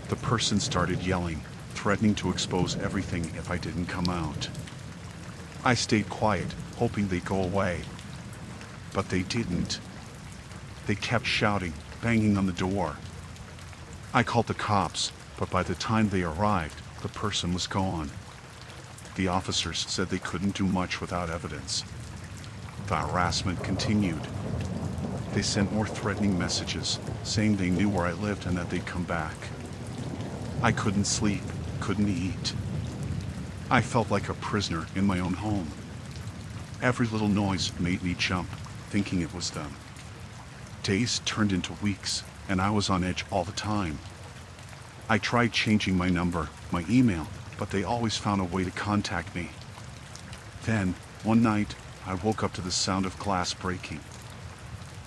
The person started yelling, threatening to expose everything if I didn't come out. I stayed quiet, hoping they'd go away. But they didn't. They kept shouting, banging on the door. I called the cops, but by the time they arrived, the person was gone. The officers said they couldn't do much without evidence. The harassment continued. They sent more threatening messages, saying they knew where I lived and that they'd come back. I couldn't sleep, couldn't eat. I felt like a prisoner in my own home. Every little noise made me jump, thinking it was them. Days turned into weeks, and I was on edge all the time. I tried changing my number, my email, but they always found a way to contact me. Then, one night, I woke up to the sound of glass breaking.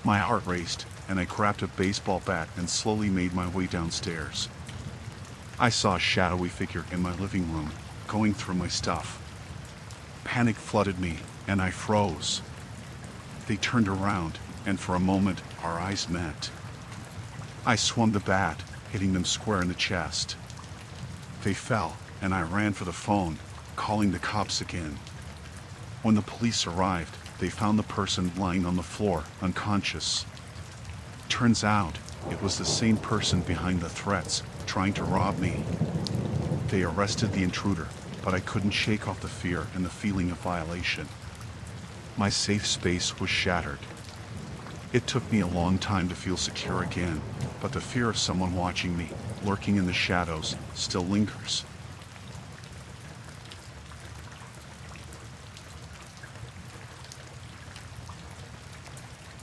My heart raced, and I grabbed a baseball bat and slowly made my way downstairs. I saw a shadowy figure in my living room, going through my stuff. Panic flooded me, and I froze. They turned around, and for a moment, our eyes met. I swung the bat, hitting them square in the chest. They fell, and I ran for the phone, calling the cops again. When the police arrived, they found the person lying on the floor, unconscious. Turns out, it was the same person behind the threats, trying to rob me. They arrested the intruder, but I couldn't shake off the fear and the feeling of violation. My safe space was shattered. It took me a long time to feel secure again, but the fear of someone watching me, lurking in the shadows, still lingers.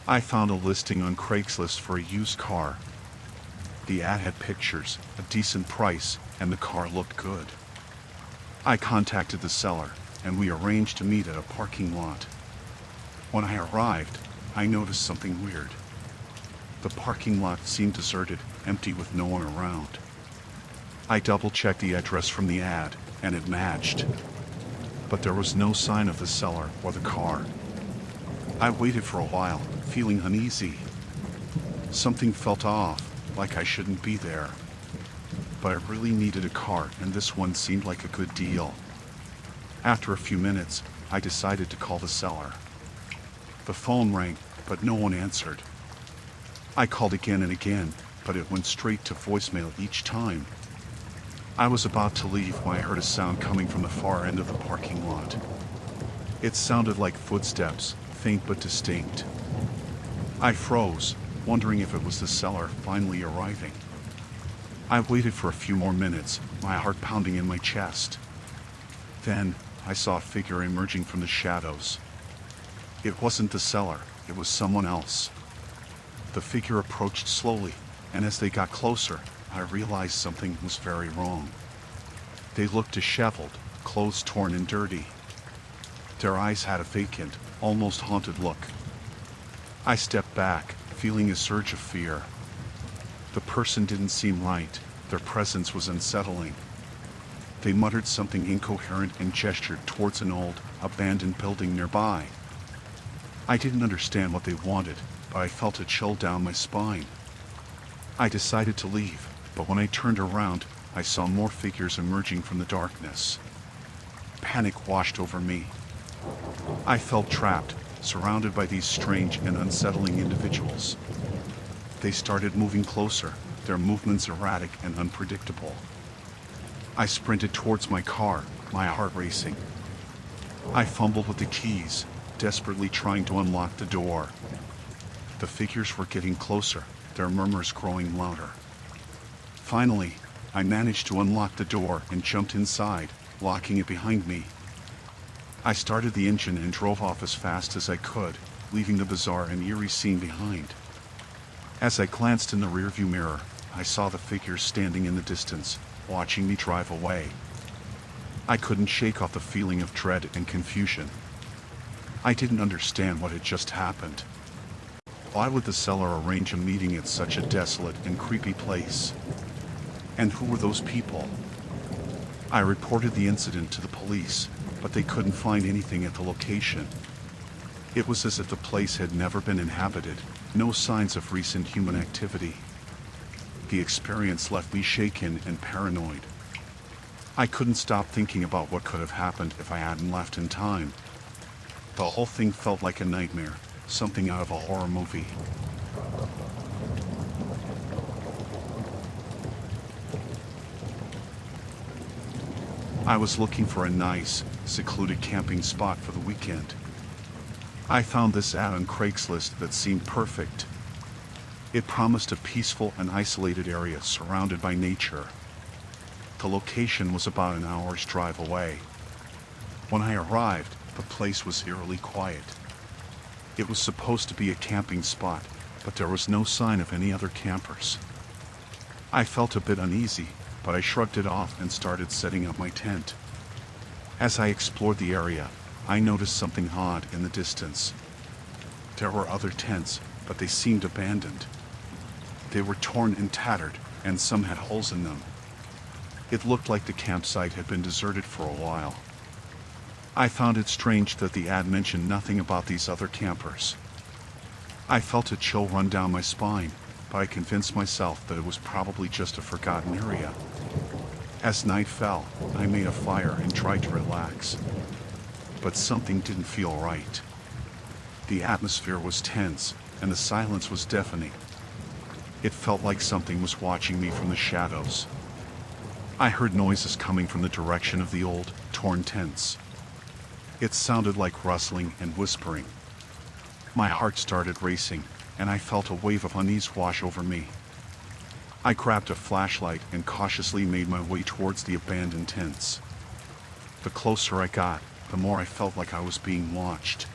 I found a listing on Craigslist for a used car. The ad had pictures, a decent price, and the car looked good. I contacted the seller, and we arranged to meet at a parking lot. When I arrived, I noticed something weird. The parking lot seemed deserted, empty with no one around. I double-checked the address from the ad, and it matched. But there was no sign of the seller or the car. I waited for a while, feeling uneasy. Something felt off, like I shouldn't be there. But I really needed a car, and this one seemed like a good deal. After a few minutes, I decided to call the seller. The phone rang, but no one answered. I called again and again, but it went straight to voicemail each time. I was about to leave when I heard a sound coming from the far end of the parking lot. It sounded like footsteps, faint but distinct. I froze, wondering if it was the seller finally arriving. I waited for a few more minutes, my heart pounding in my chest. Then, I saw a figure emerging from the shadows. It wasn't the seller, it was someone else. The figure approached slowly, and as they got closer, I realized something was very wrong. They looked disheveled, clothes torn and dirty. Their eyes had a vacant, almost haunted look. I stepped back, feeling a surge of fear. The person didn't seem right, their presence was unsettling. They muttered something incoherent and gestured towards an old, abandoned building nearby. I didn't understand what they wanted, but I felt a chill down my spine. I decided to leave, but when I turned around, I saw more figures emerging from the darkness. Panic washed over me. I felt trapped, surrounded by these strange and unsettling individuals. They started moving closer, their movements erratic and unpredictable. I sprinted towards my car, my heart racing. I fumbled with the keys, desperately trying to unlock the door. The figures were getting closer, their murmurs growing louder. Finally, I managed to unlock the door and jumped inside, locking it behind me. I started the engine and drove off as fast as I could, leaving the bizarre and eerie scene behind. As I glanced in the rearview mirror, I saw the figures standing in the distance, watching me drive away. I couldn't shake off the feeling of dread and confusion. I didn't understand what had just happened. Why would the seller arrange a meeting at such a desolate and creepy place? And who were those people? I reported the incident to the police, but they couldn't find anything at the location. It was as if the place had never been inhabited, no signs of recent human activity. The experience left me shaken and paranoid. I couldn't stop thinking about what could have happened if I hadn't left in time. The whole thing felt like a nightmare, something out of a horror movie. I was looking for a nice, secluded camping spot for the weekend. I found this ad on Craigslist that seemed perfect. It promised a peaceful and isolated area surrounded by nature. The location was about an hour's drive away. When I arrived, the place was eerily quiet. It was supposed to be a camping spot, but there was no sign of any other campers. I felt a bit uneasy, but I shrugged it off and started setting up my tent. As I explored the area, I noticed something odd in the distance. There were other tents, but they seemed abandoned. They were torn and tattered, and some had holes in them. It looked like the campsite had been deserted for a while. I found it strange that the ad mentioned nothing about these other campers. I felt a chill run down my spine, but I convinced myself that it was probably just a forgotten area. As night fell, I made a fire and tried to relax. But something didn't feel right. The atmosphere was tense, and the silence was deafening. It felt like something was watching me from the shadows. I heard noises coming from the direction of the old, torn tents. It sounded like rustling and whispering. My heart started racing, and I felt a wave of unease wash over me. I grabbed a flashlight and cautiously made my way towards the abandoned tents. The closer I got, the more I felt like I was being watched.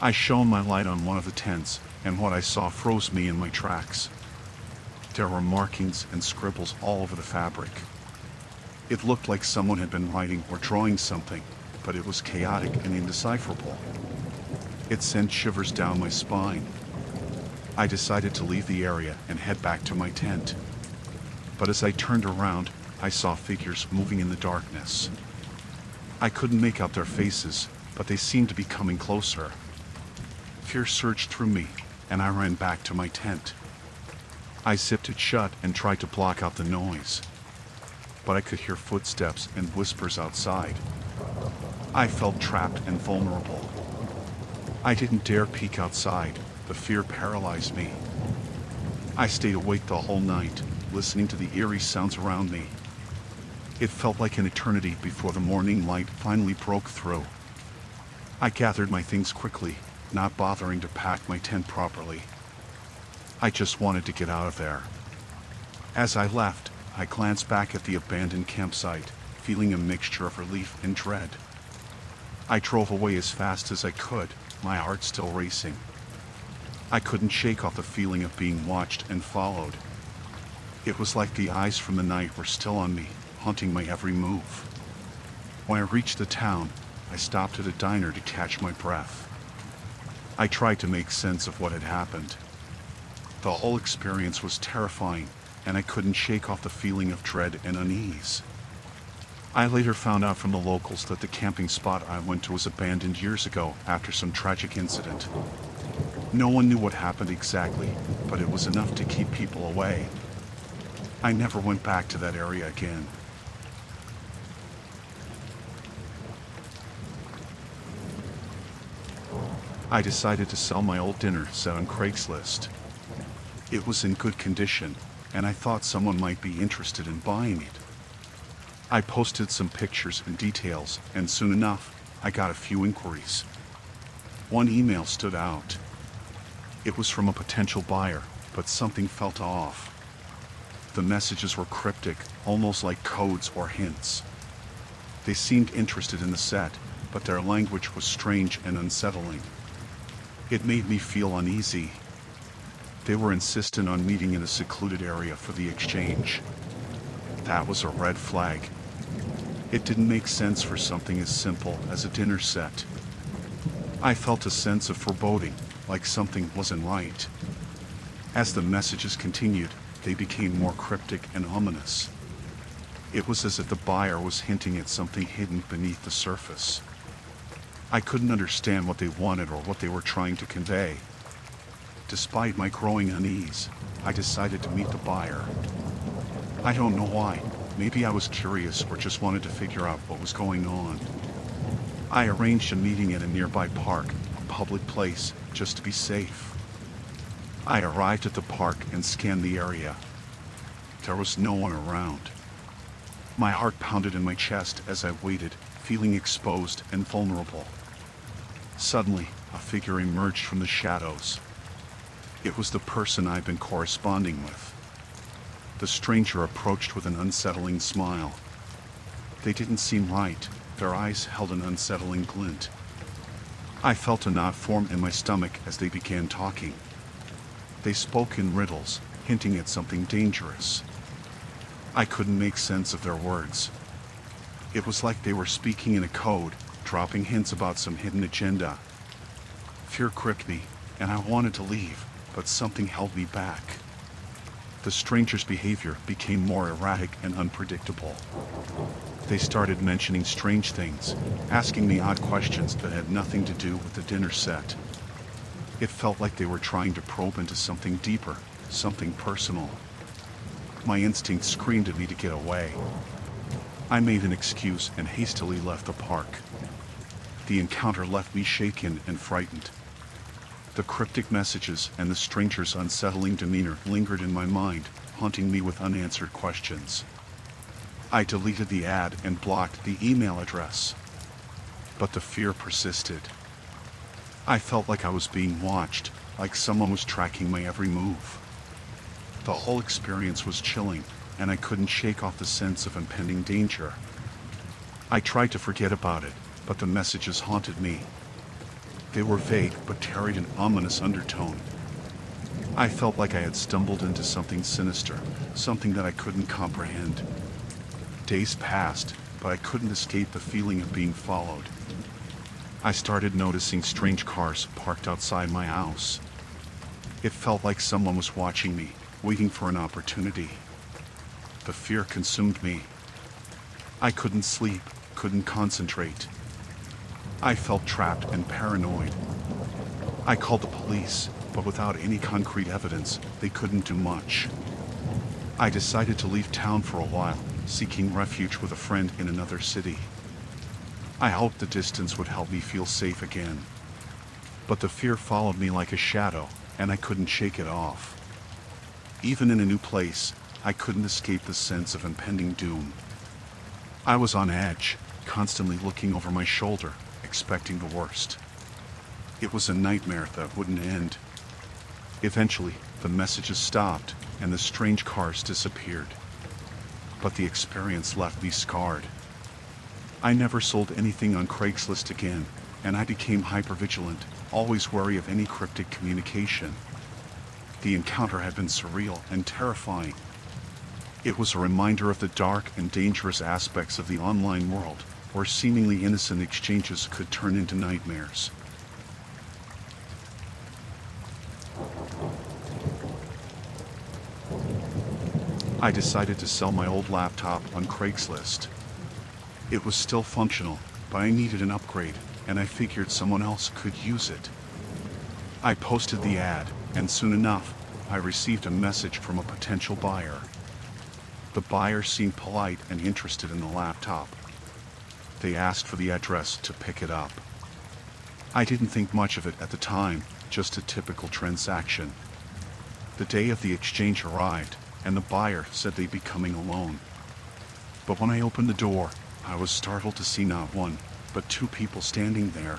I shone my light on one of the tents, and what I saw froze me in my tracks. There were markings and scribbles all over the fabric. It looked like someone had been writing or drawing something, but it was chaotic and indecipherable. It sent shivers down my spine. I decided to leave the area and head back to my tent. But as I turned around, I saw figures moving in the darkness. I couldn't make out their faces, but they seemed to be coming closer. Fear surged through me, and I ran back to my tent. I zipped it shut and tried to block out the noise. But I could hear footsteps and whispers outside. I felt trapped and vulnerable. I didn't dare peek outside. The fear paralyzed me. I stayed awake the whole night, listening to the eerie sounds around me. It felt like an eternity before the morning light finally broke through. I gathered my things quickly, not bothering to pack my tent properly. I just wanted to get out of there. As I left, I glanced back at the abandoned campsite, feeling a mixture of relief and dread. I drove away as fast as I could, my heart still racing. I couldn't shake off the feeling of being watched and followed. It was like the eyes from the night were still on me, haunting my every move. When I reached the town, I stopped at a diner to catch my breath. I tried to make sense of what had happened. The whole experience was terrifying, and I couldn't shake off the feeling of dread and unease. I later found out from the locals that the camping spot I went to was abandoned years ago after some tragic incident. No one knew what happened exactly, but it was enough to keep people away. I never went back to that area again. I decided to sell my old dinner set on Craigslist. It was in good condition, and I thought someone might be interested in buying it. I posted some pictures and details, and soon enough, I got a few inquiries. One email stood out. It was from a potential buyer, but something felt off. The messages were cryptic, almost like codes or hints. They seemed interested in the set, but their language was strange and unsettling. It made me feel uneasy. They were insistent on meeting in a secluded area for the exchange. That was a red flag. It didn't make sense for something as simple as a dinner set. I felt a sense of foreboding, like something wasn't right. As the messages continued, they became more cryptic and ominous. It was as if the buyer was hinting at something hidden beneath the surface. I couldn't understand what they wanted or what they were trying to convey. Despite my growing unease, I decided to meet the buyer. I don't know why. Maybe I was curious or just wanted to figure out what was going on. I arranged a meeting at a nearby park, a public place, just to be safe. I arrived at the park and scanned the area. There was no one around. My heart pounded in my chest as I waited, feeling exposed and vulnerable. Suddenly, a figure emerged from the shadows. It was the person I'd been corresponding with. The stranger approached with an unsettling smile. They didn't seem right. Their eyes held an unsettling glint. I felt a knot form in my stomach as they began talking. They spoke in riddles, hinting at something dangerous. I couldn't make sense of their words. It was like they were speaking in a code, dropping hints about some hidden agenda. Fear gripped me, and I wanted to leave, but something held me back. The stranger's behavior became more erratic and unpredictable. They started mentioning strange things, asking me odd questions that had nothing to do with the dinner set. It felt like they were trying to probe into something deeper, something personal. My instinct screamed at me to get away. I made an excuse and hastily left the park. The encounter left me shaken and frightened. The cryptic messages and the stranger's unsettling demeanor lingered in my mind, haunting me with unanswered questions. I deleted the ad and blocked the email address. But the fear persisted. I felt like I was being watched, like someone was tracking my every move. The whole experience was chilling, and I couldn't shake off the sense of impending danger. I tried to forget about it, but the messages haunted me. They were vague but carried an ominous undertone. I felt like I had stumbled into something sinister, something that I couldn't comprehend. Days passed, but I couldn't escape the feeling of being followed. I started noticing strange cars parked outside my house. It felt like someone was watching me, waiting for an opportunity. The fear consumed me. I couldn't sleep, couldn't concentrate. I felt trapped and paranoid. I called the police, but without any concrete evidence, they couldn't do much. I decided to leave town for a while, seeking refuge with a friend in another city. I hoped the distance would help me feel safe again. But the fear followed me like a shadow, and I couldn't shake it off. Even in a new place, I couldn't escape the sense of impending doom. I was on edge, constantly looking over my shoulder, expecting the worst. It was a nightmare that wouldn't end. Eventually, the messages stopped, and the strange cars disappeared. But the experience left me scarred. I never sold anything on Craigslist again, and I became hypervigilant, always wary of any cryptic communication. The encounter had been surreal and terrifying. It was a reminder of the dark and dangerous aspects of the online world, where seemingly innocent exchanges could turn into nightmares. I decided to sell my old laptop on Craigslist. It was still functional, but I needed an upgrade, and I figured someone else could use it. I posted the ad, and soon enough, I received a message from a potential buyer. The buyer seemed polite and interested in the laptop. They asked for the address to pick it up. I didn't think much of it at the time, just a typical transaction. The day of the exchange arrived, and the buyer said they'd be coming alone. But when I opened the door, I was startled to see not one, but two people standing there.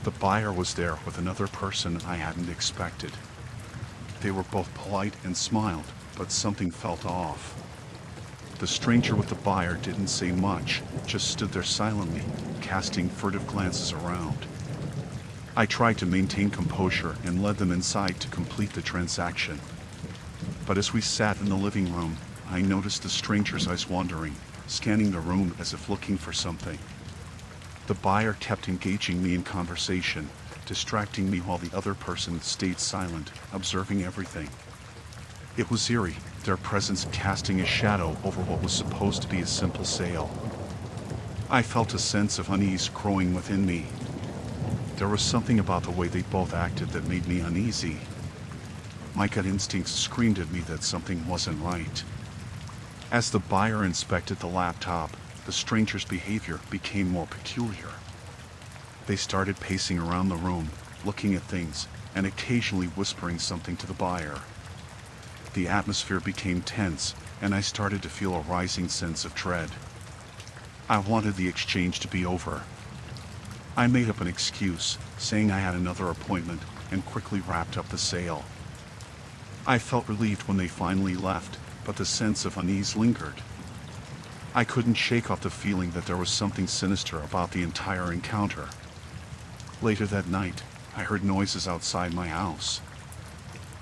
The buyer was there with another person I hadn't expected. They were both polite and smiled, but something felt off. The stranger with the buyer didn't say much, just stood there silently, casting furtive glances around. I tried to maintain composure and led them inside to complete the transaction. But as we sat in the living room, I noticed the stranger's eyes wandering, scanning the room as if looking for something. The buyer kept engaging me in conversation, distracting me while the other person stayed silent, observing everything. It was eerie, their presence casting a shadow over what was supposed to be a simple sale. I felt a sense of unease growing within me. There was something about the way they both acted that made me uneasy. My gut instincts screamed at me that something wasn't right. As the buyer inspected the laptop, the stranger's behavior became more peculiar. They started pacing around the room, looking at things, and occasionally whispering something to the buyer. The atmosphere became tense, and I started to feel a rising sense of dread. I wanted the exchange to be over. I made up an excuse, saying I had another appointment, and quickly wrapped up the sale. I felt relieved when they finally left, but the sense of unease lingered. I couldn't shake off the feeling that there was something sinister about the entire encounter. Later that night, I heard noises outside my house.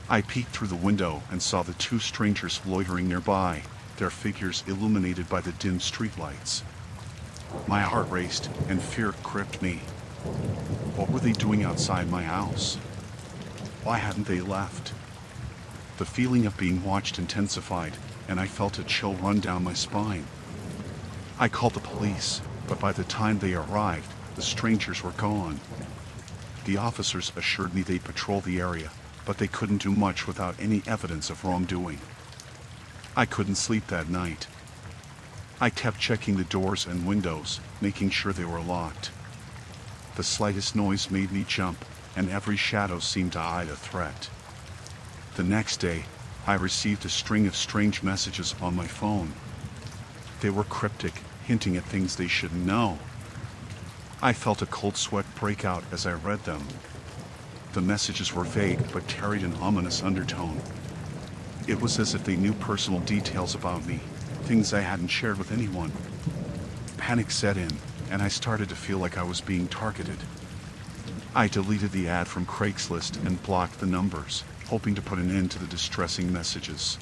I peeked through the window and saw the two strangers loitering nearby, their figures illuminated by the dim streetlights. My heart raced and fear gripped me. What were they doing outside my house? Why hadn't they left? The feeling of being watched intensified, and I felt a chill run down my spine. I called the police, but by the time they arrived, the strangers were gone. The officers assured me they'd patrol the area, but they couldn't do much without any evidence of wrongdoing. I couldn't sleep that night. I kept checking the doors and windows, making sure they were locked. The slightest noise made me jump, and every shadow seemed to hide a threat. The next day, I received a string of strange messages on my phone. They were cryptic, hinting at things they shouldn't know. I felt a cold sweat break out as I read them. The messages were vague but carried an ominous undertone. It was as if they knew personal details about me, things I hadn't shared with anyone. Panic set in, and I started to feel like I was being targeted. I deleted the ad from Craigslist and blocked the numbers, hoping to put an end to the distressing messages.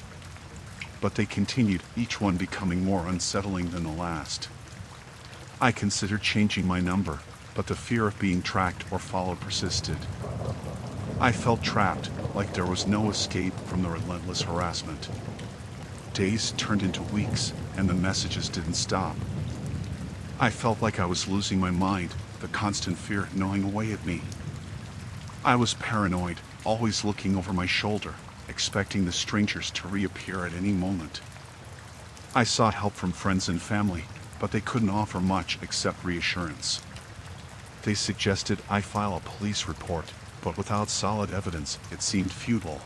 But they continued, each one becoming more unsettling than the last. I considered changing my number, but the fear of being tracked or followed persisted. I felt trapped, like there was no escape from the relentless harassment. Days turned into weeks, and the messages didn't stop. I felt like I was losing my mind, the constant fear gnawing away at me. I was paranoid, always looking over my shoulder, expecting the strangers to reappear at any moment. I sought help from friends and family, but they couldn't offer much except reassurance. They suggested I file a police report, but without solid evidence, it seemed futile.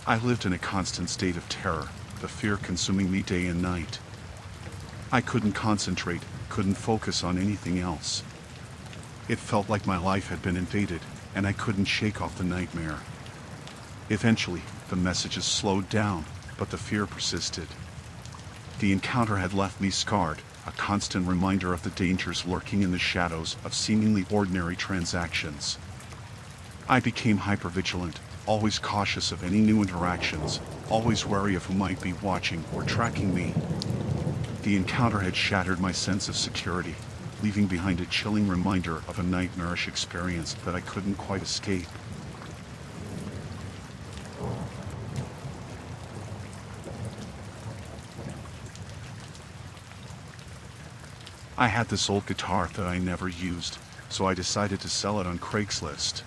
I lived in a constant state of terror, the fear consuming me day and night. I couldn't concentrate, couldn't focus on anything else. It felt like my life had been invaded, and I couldn't shake off the nightmare. Eventually, the messages slowed down, but the fear persisted. The encounter had left me scarred, a constant reminder of the dangers lurking in the shadows of seemingly ordinary transactions. I became hypervigilant, always cautious of any new interactions, always wary of who might be watching or tracking me. The encounter had shattered my sense of security, leaving behind a chilling reminder of a nightmarish experience that I couldn't quite escape. I had this old guitar that I never used, so I decided to sell it on Craigslist.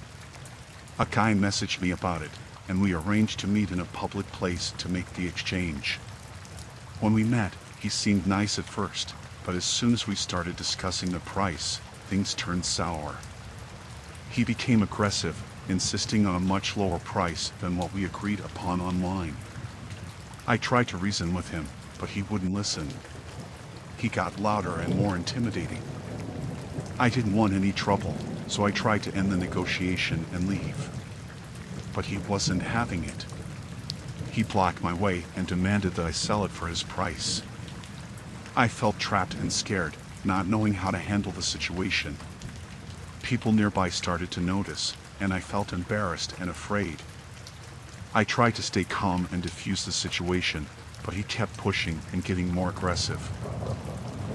A guy messaged me about it, and we arranged to meet in a public place to make the exchange. When we met, he seemed nice at first, but as soon as we started discussing the price, things turned sour. He became aggressive, insisting on a much lower price than what we agreed upon online. I tried to reason with him, but he wouldn't listen. He got louder and more intimidating. I didn't want any trouble, so I tried to end the negotiation and leave. But he wasn't having it. He blocked my way and demanded that I sell it for his price. I felt trapped and scared, not knowing how to handle the situation. People nearby started to notice, and I felt embarrassed and afraid. I tried to stay calm and defuse the situation, but he kept pushing and getting more aggressive.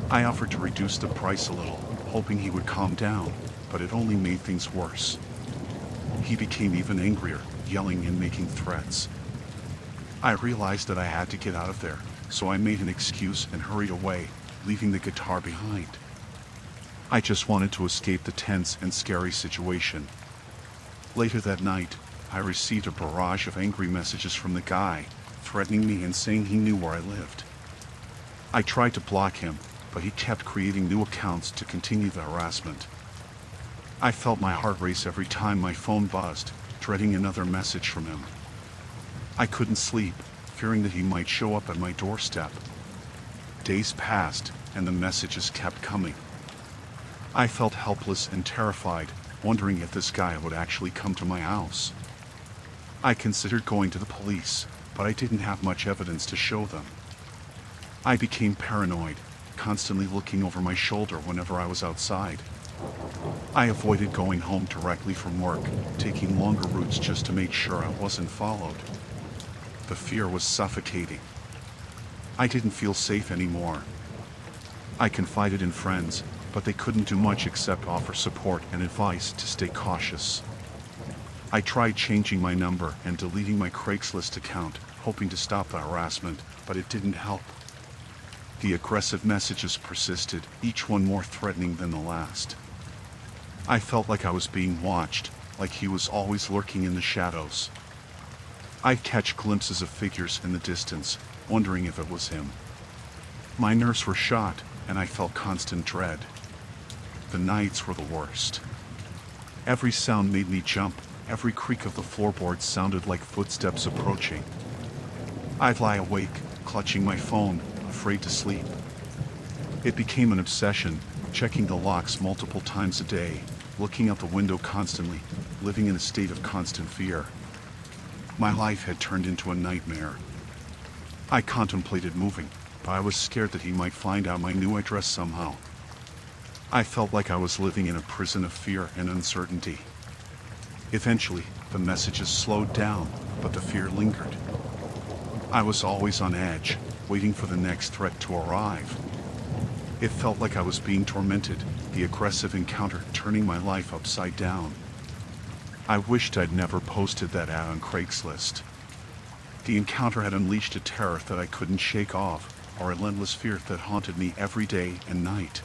I offered to reduce the price a little, hoping he would calm down, but it only made things worse. He became even angrier, yelling and making threats. I realized that I had to get out of there, so I made an excuse and hurried away, leaving the guitar behind. I just wanted to escape the tense and scary situation. Later that night, I received a barrage of angry messages from the guy, threatening me and saying he knew where I lived. I tried to block him, but he kept creating new accounts to continue the harassment. I felt my heart race every time my phone buzzed, dreading another message from him. I couldn't sleep, fearing that he might show up at my doorstep. Days passed, and the messages kept coming. I felt helpless and terrified, wondering if this guy would actually come to my house. I considered going to the police, but I didn't have much evidence to show them. I became paranoid, constantly looking over my shoulder whenever I was outside. I avoided going home directly from work, taking longer routes just to make sure I wasn't followed. The fear was suffocating. I didn't feel safe anymore. I confided in friends, but they couldn't do much except offer support and advice to stay cautious. I tried changing my number and deleting my Craigslist account, hoping to stop the harassment, but it didn't help. The aggressive messages persisted, each one more threatening than the last. I felt like I was being watched, like he was always lurking in the shadows. I'd catch glimpses of figures in the distance, wondering if it was him. My nerves were shot, and I felt constant dread. The nights were the worst. Every sound made me jump, every creak of the floorboards sounded like footsteps approaching. I'd lie awake, clutching my phone, afraid to sleep. It became an obsession, checking the locks multiple times a day, looking out the window constantly, living in a state of constant fear. My life had turned into a nightmare. I contemplated moving, but I was scared that he might find out my new address somehow. I felt like I was living in a prison of fear and uncertainty. Eventually, the messages slowed down, but the fear lingered. I was always on edge, waiting for the next threat to arrive. It felt like I was being tormented, the aggressive encounter turning my life upside down. I wished I'd never posted that ad on Craigslist. The encounter had unleashed a terror that I couldn't shake off, a relentless fear that haunted me every day and night.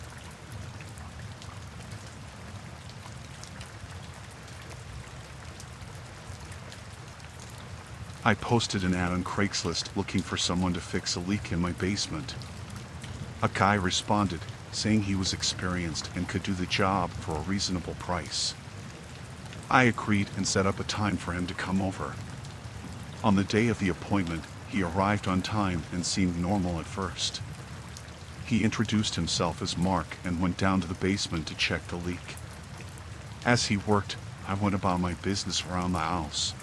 I posted an ad on Craigslist looking for someone to fix a leak in my basement. A guy responded, saying he was experienced and could do the job for a reasonable price. I agreed and set up a time for him to come over. On the day of the appointment, he arrived on time and seemed normal at first. He introduced himself as Mark and went down to the basement to check the leak. As he worked, I went about my business around the house.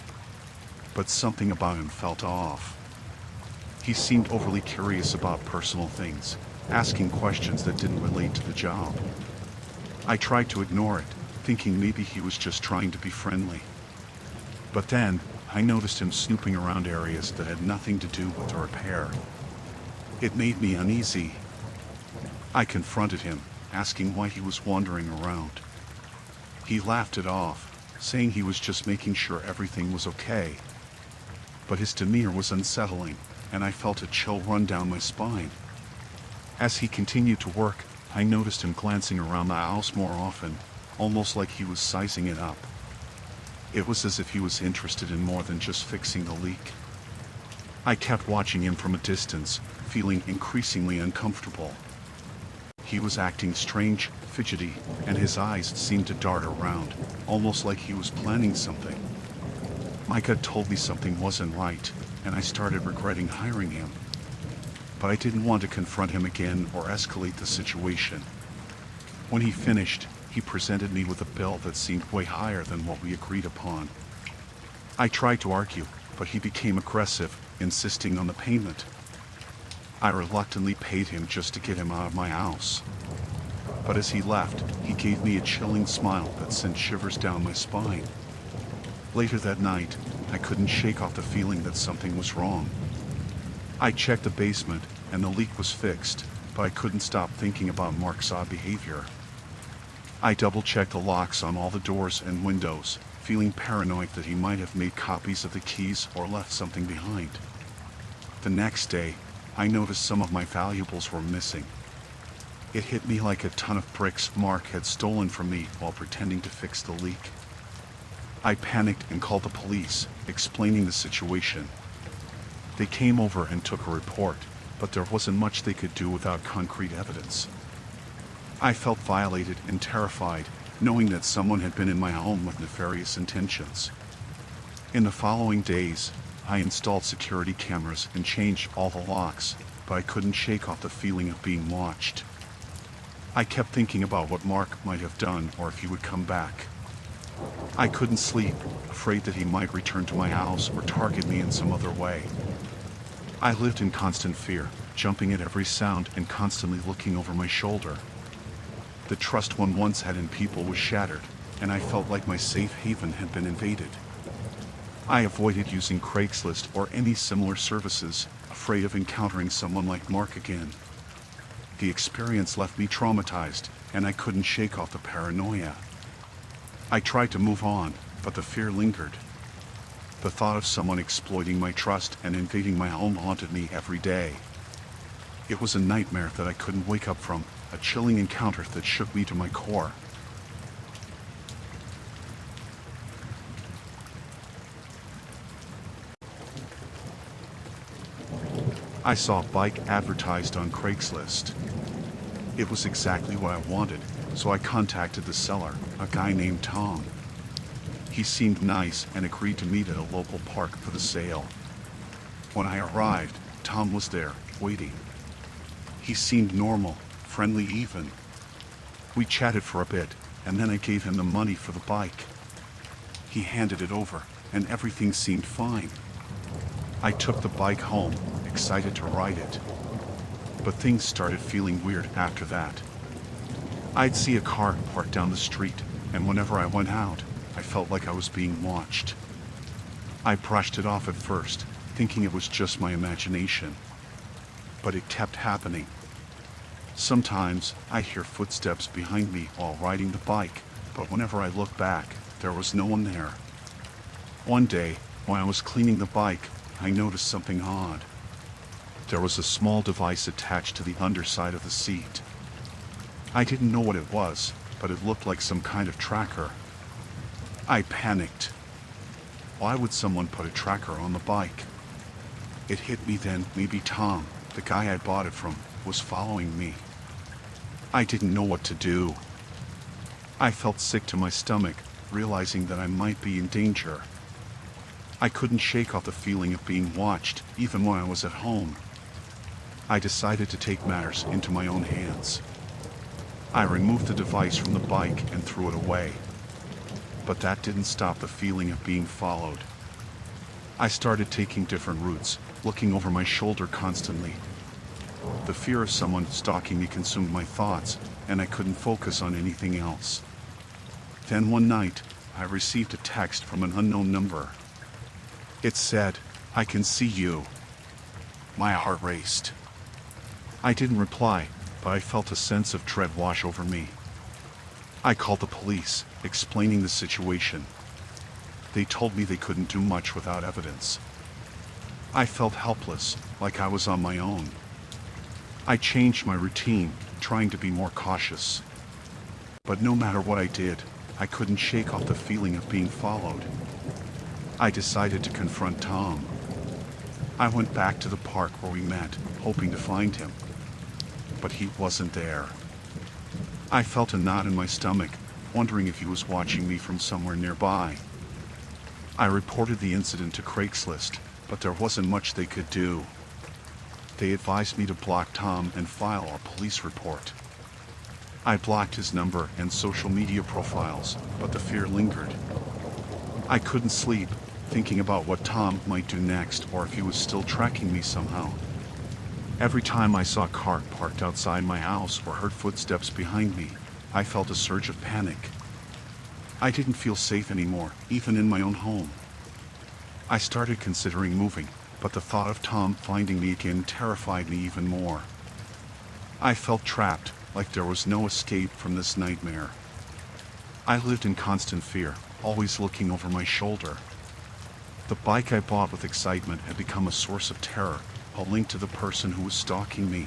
But something about him felt off. He seemed overly curious about personal things, asking questions that didn't relate to the job. I tried to ignore it, thinking maybe he was just trying to be friendly. But then, I noticed him snooping around areas that had nothing to do with the repair. It made me uneasy. I confronted him, asking why he was wandering around. He laughed it off, saying he was just making sure everything was okay. But his demeanor was unsettling, and I felt a chill run down my spine. As he continued to work, I noticed him glancing around the house more often, almost like he was sizing it up. It was as if he was interested in more than just fixing the leak. I kept watching him from a distance, feeling increasingly uncomfortable. He was acting strange, fidgety, and his eyes seemed to dart around, almost like he was planning something. My gut told me something wasn't right, and I started regretting hiring him. But I didn't want to confront him again or escalate the situation. When he finished, he presented me with a bill that seemed way higher than what we agreed upon. I tried to argue, but he became aggressive, insisting on the payment. I reluctantly paid him just to get him out of my house. But as he left, he gave me a chilling smile that sent shivers down my spine. Later that night, I couldn't shake off the feeling that something was wrong. I checked the basement, and the leak was fixed, but I couldn't stop thinking about Mark's odd behavior. I double-checked the locks on all the doors and windows, feeling paranoid that he might have made copies of the keys or left something behind. The next day, I noticed some of my valuables were missing. It hit me like a ton of bricks Mark had stolen from me while pretending to fix the leak. I panicked and called the police, explaining the situation. They came over and took a report, but there wasn't much they could do without concrete evidence. I felt violated and terrified, knowing that someone had been in my home with nefarious intentions. In the following days, I installed security cameras and changed all the locks, but I couldn't shake off the feeling of being watched. I kept thinking about what Mark might have done or if he would come back. I couldn't sleep, afraid that he might return to my house or target me in some other way. I lived in constant fear, jumping at every sound and constantly looking over my shoulder. The trust one once had in people was shattered, and I felt like my safe haven had been invaded. I avoided using Craigslist or any similar services, afraid of encountering someone like Mark again. The experience left me traumatized, and I couldn't shake off the paranoia. I tried to move on, but the fear lingered. The thought of someone exploiting my trust and invading my home haunted me every day. It was a nightmare that I couldn't wake up from, a chilling encounter that shook me to my core. I saw a bike advertised on Craigslist. It was exactly what I wanted, so I contacted the seller, a guy named Tom. He seemed nice and agreed to meet at a local park for the sale. When I arrived, Tom was there, waiting. He seemed normal, friendly even. We chatted for a bit, and then I gave him the money for the bike. He handed it over, and everything seemed fine. I took the bike home, excited to ride it. But things started feeling weird after that. I'd see a car parked down the street, and whenever I went out, I felt like I was being watched. I brushed it off at first, thinking it was just my imagination. But it kept happening. Sometimes I hear footsteps behind me while riding the bike, but whenever I look back, there was no one there. One day, when I was cleaning the bike, I noticed something odd. There was a small device attached to the underside of the seat. I didn't know what it was, but it looked like some kind of tracker. I panicked. Why would someone put a tracker on the bike? It hit me then, maybe Tom, the guy I bought it from, was following me. I didn't know what to do. I felt sick to my stomach, realizing that I might be in danger. I couldn't shake off the feeling of being watched, even when I was at home. I decided to take matters into my own hands. I removed the device from the bike and threw it away. But that didn't stop the feeling of being followed. I started taking different routes, looking over my shoulder constantly. The fear of someone stalking me consumed my thoughts, and I couldn't focus on anything else. Then one night, I received a text from an unknown number. It said, "I can see you." My heart raced. I didn't reply, but I felt a sense of dread wash over me. I called the police, explaining the situation. They told me they couldn't do much without evidence. I felt helpless, like I was on my own. I changed my routine, trying to be more cautious. But no matter what I did, I couldn't shake off the feeling of being followed. I decided to confront Tom. I went back to the park where we met, hoping to find him. But he wasn't there. I felt a knot in my stomach, wondering if he was watching me from somewhere nearby. I reported the incident to Craigslist, but there wasn't much they could do. They advised me to block Tom and file a police report. I blocked his number and social media profiles, but the fear lingered. I couldn't sleep, thinking about what Tom might do next or if he was still tracking me somehow. Every time I saw a car parked outside my house or heard footsteps behind me, I felt a surge of panic. I didn't feel safe anymore, even in my own home. I started considering moving, but the thought of Tom finding me again terrified me even more. I felt trapped, like there was no escape from this nightmare. I lived in constant fear, always looking over my shoulder. The bike I bought with excitement had become a source of terror, a link to the person who was stalking me.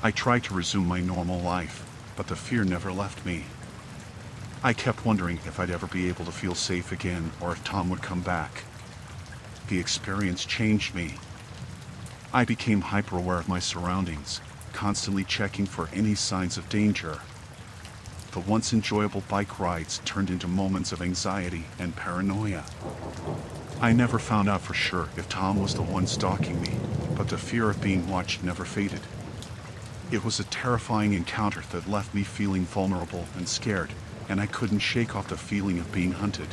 I tried to resume my normal life, but the fear never left me. I kept wondering if I'd ever be able to feel safe again or if Tom would come back. The experience changed me. I became hyper-aware of my surroundings, constantly checking for any signs of danger. The once enjoyable bike rides turned into moments of anxiety and paranoia. I never found out for sure if Tom was the one stalking me, but the fear of being watched never faded. It was a terrifying encounter that left me feeling vulnerable and scared, and I couldn't shake off the feeling of being hunted.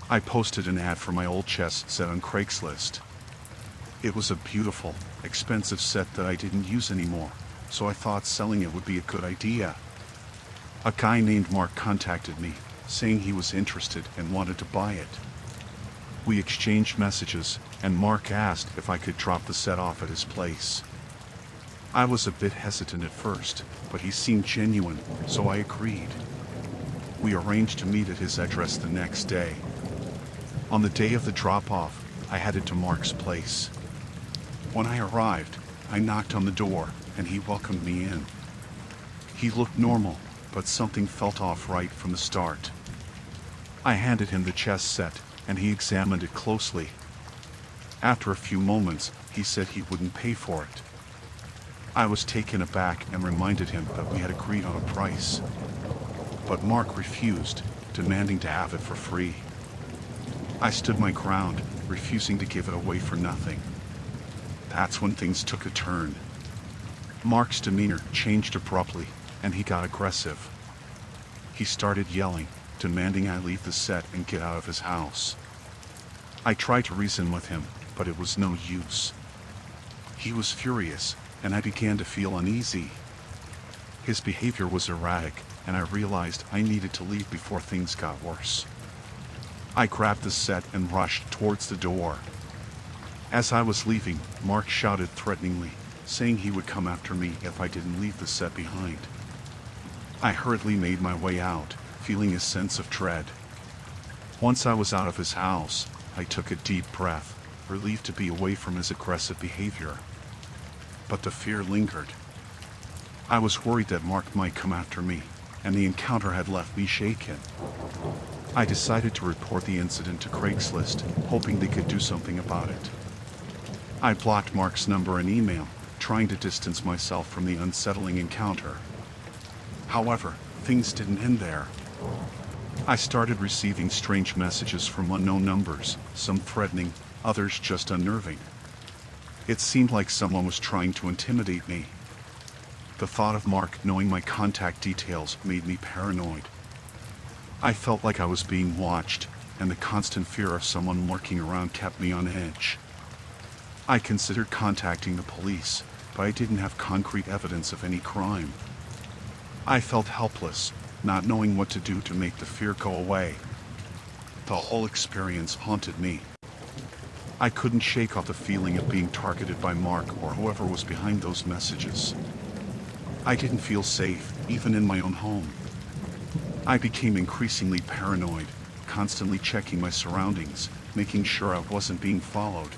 I posted an ad for my old chess set on Craigslist. It was a beautiful, expensive set that I didn't use anymore, so I thought selling it would be a good idea. A guy named Mark contacted me, saying he was interested and wanted to buy it. We exchanged messages, and Mark asked if I could drop the set off at his place. I was a bit hesitant at first, but he seemed genuine, so I agreed. We arranged to meet at his address the next day. On the day of the drop-off, I headed to Mark's place. When I arrived, I knocked on the door, and he welcomed me in. He looked normal, but something felt off right from the start. I handed him the chess set, and he examined it closely. After a few moments, he said he wouldn't pay for it. I was taken aback and reminded him that we had agreed on a price. But Mark refused, demanding to have it for free. I stood my ground, refusing to give it away for nothing. That's when things took a turn. Mark's demeanor changed abruptly, and he got aggressive. He started yelling, demanding I leave the set and get out of his house. I tried to reason with him, but it was no use. He was furious, and I began to feel uneasy. His behavior was erratic, and I realized I needed to leave before things got worse. I grabbed the set and rushed towards the door. As I was leaving, Mark shouted threateningly, saying he would come after me if I didn't leave the set behind. I hurriedly made my way out, feeling a sense of dread. Once I was out of his house, I took a deep breath, relieved to be away from his aggressive behavior. But the fear lingered. I was worried that Mark might come after me, and the encounter had left me shaken. I decided to report the incident to Craigslist, hoping they could do something about it. I blocked Mark's number and email, trying to distance myself from the unsettling encounter. However, things didn't end there. I started receiving strange messages from unknown numbers, some threatening, others just unnerving. It seemed like someone was trying to intimidate me. The thought of Mark knowing my contact details made me paranoid. I felt like I was being watched, and the constant fear of someone lurking around kept me on edge. I considered contacting the police, but I didn't have concrete evidence of any crime. I felt helpless, not knowing what to do to make the fear go away. The whole experience haunted me. I couldn't shake off the feeling of being targeted by Mark or whoever was behind those messages. I didn't feel safe, even in my own home. I became increasingly paranoid, constantly checking my surroundings, making sure I wasn't being followed.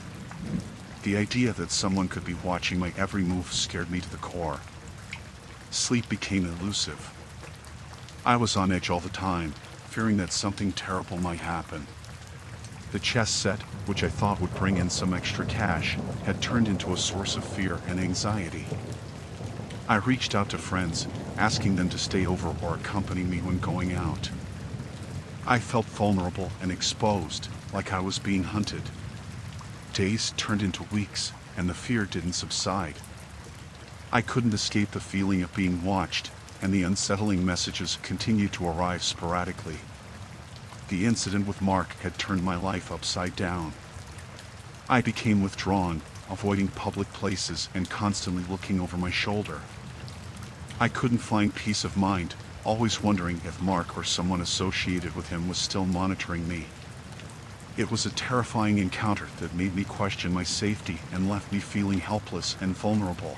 The idea that someone could be watching my every move scared me to the core. Sleep became elusive. I was on edge all the time, fearing that something terrible might happen. The chess set, which I thought would bring in some extra cash, had turned into a source of fear and anxiety. I reached out to friends, asking them to stay over or accompany me when going out. I felt vulnerable and exposed, like I was being hunted. Days turned into weeks, and the fear didn't subside. I couldn't escape the feeling of being watched, and the unsettling messages continued to arrive sporadically. The incident with Mark had turned my life upside down. I became withdrawn, avoiding public places and constantly looking over my shoulder. I couldn't find peace of mind, always wondering if Mark or someone associated with him was still monitoring me. It was a terrifying encounter that made me question my safety and left me feeling helpless and vulnerable.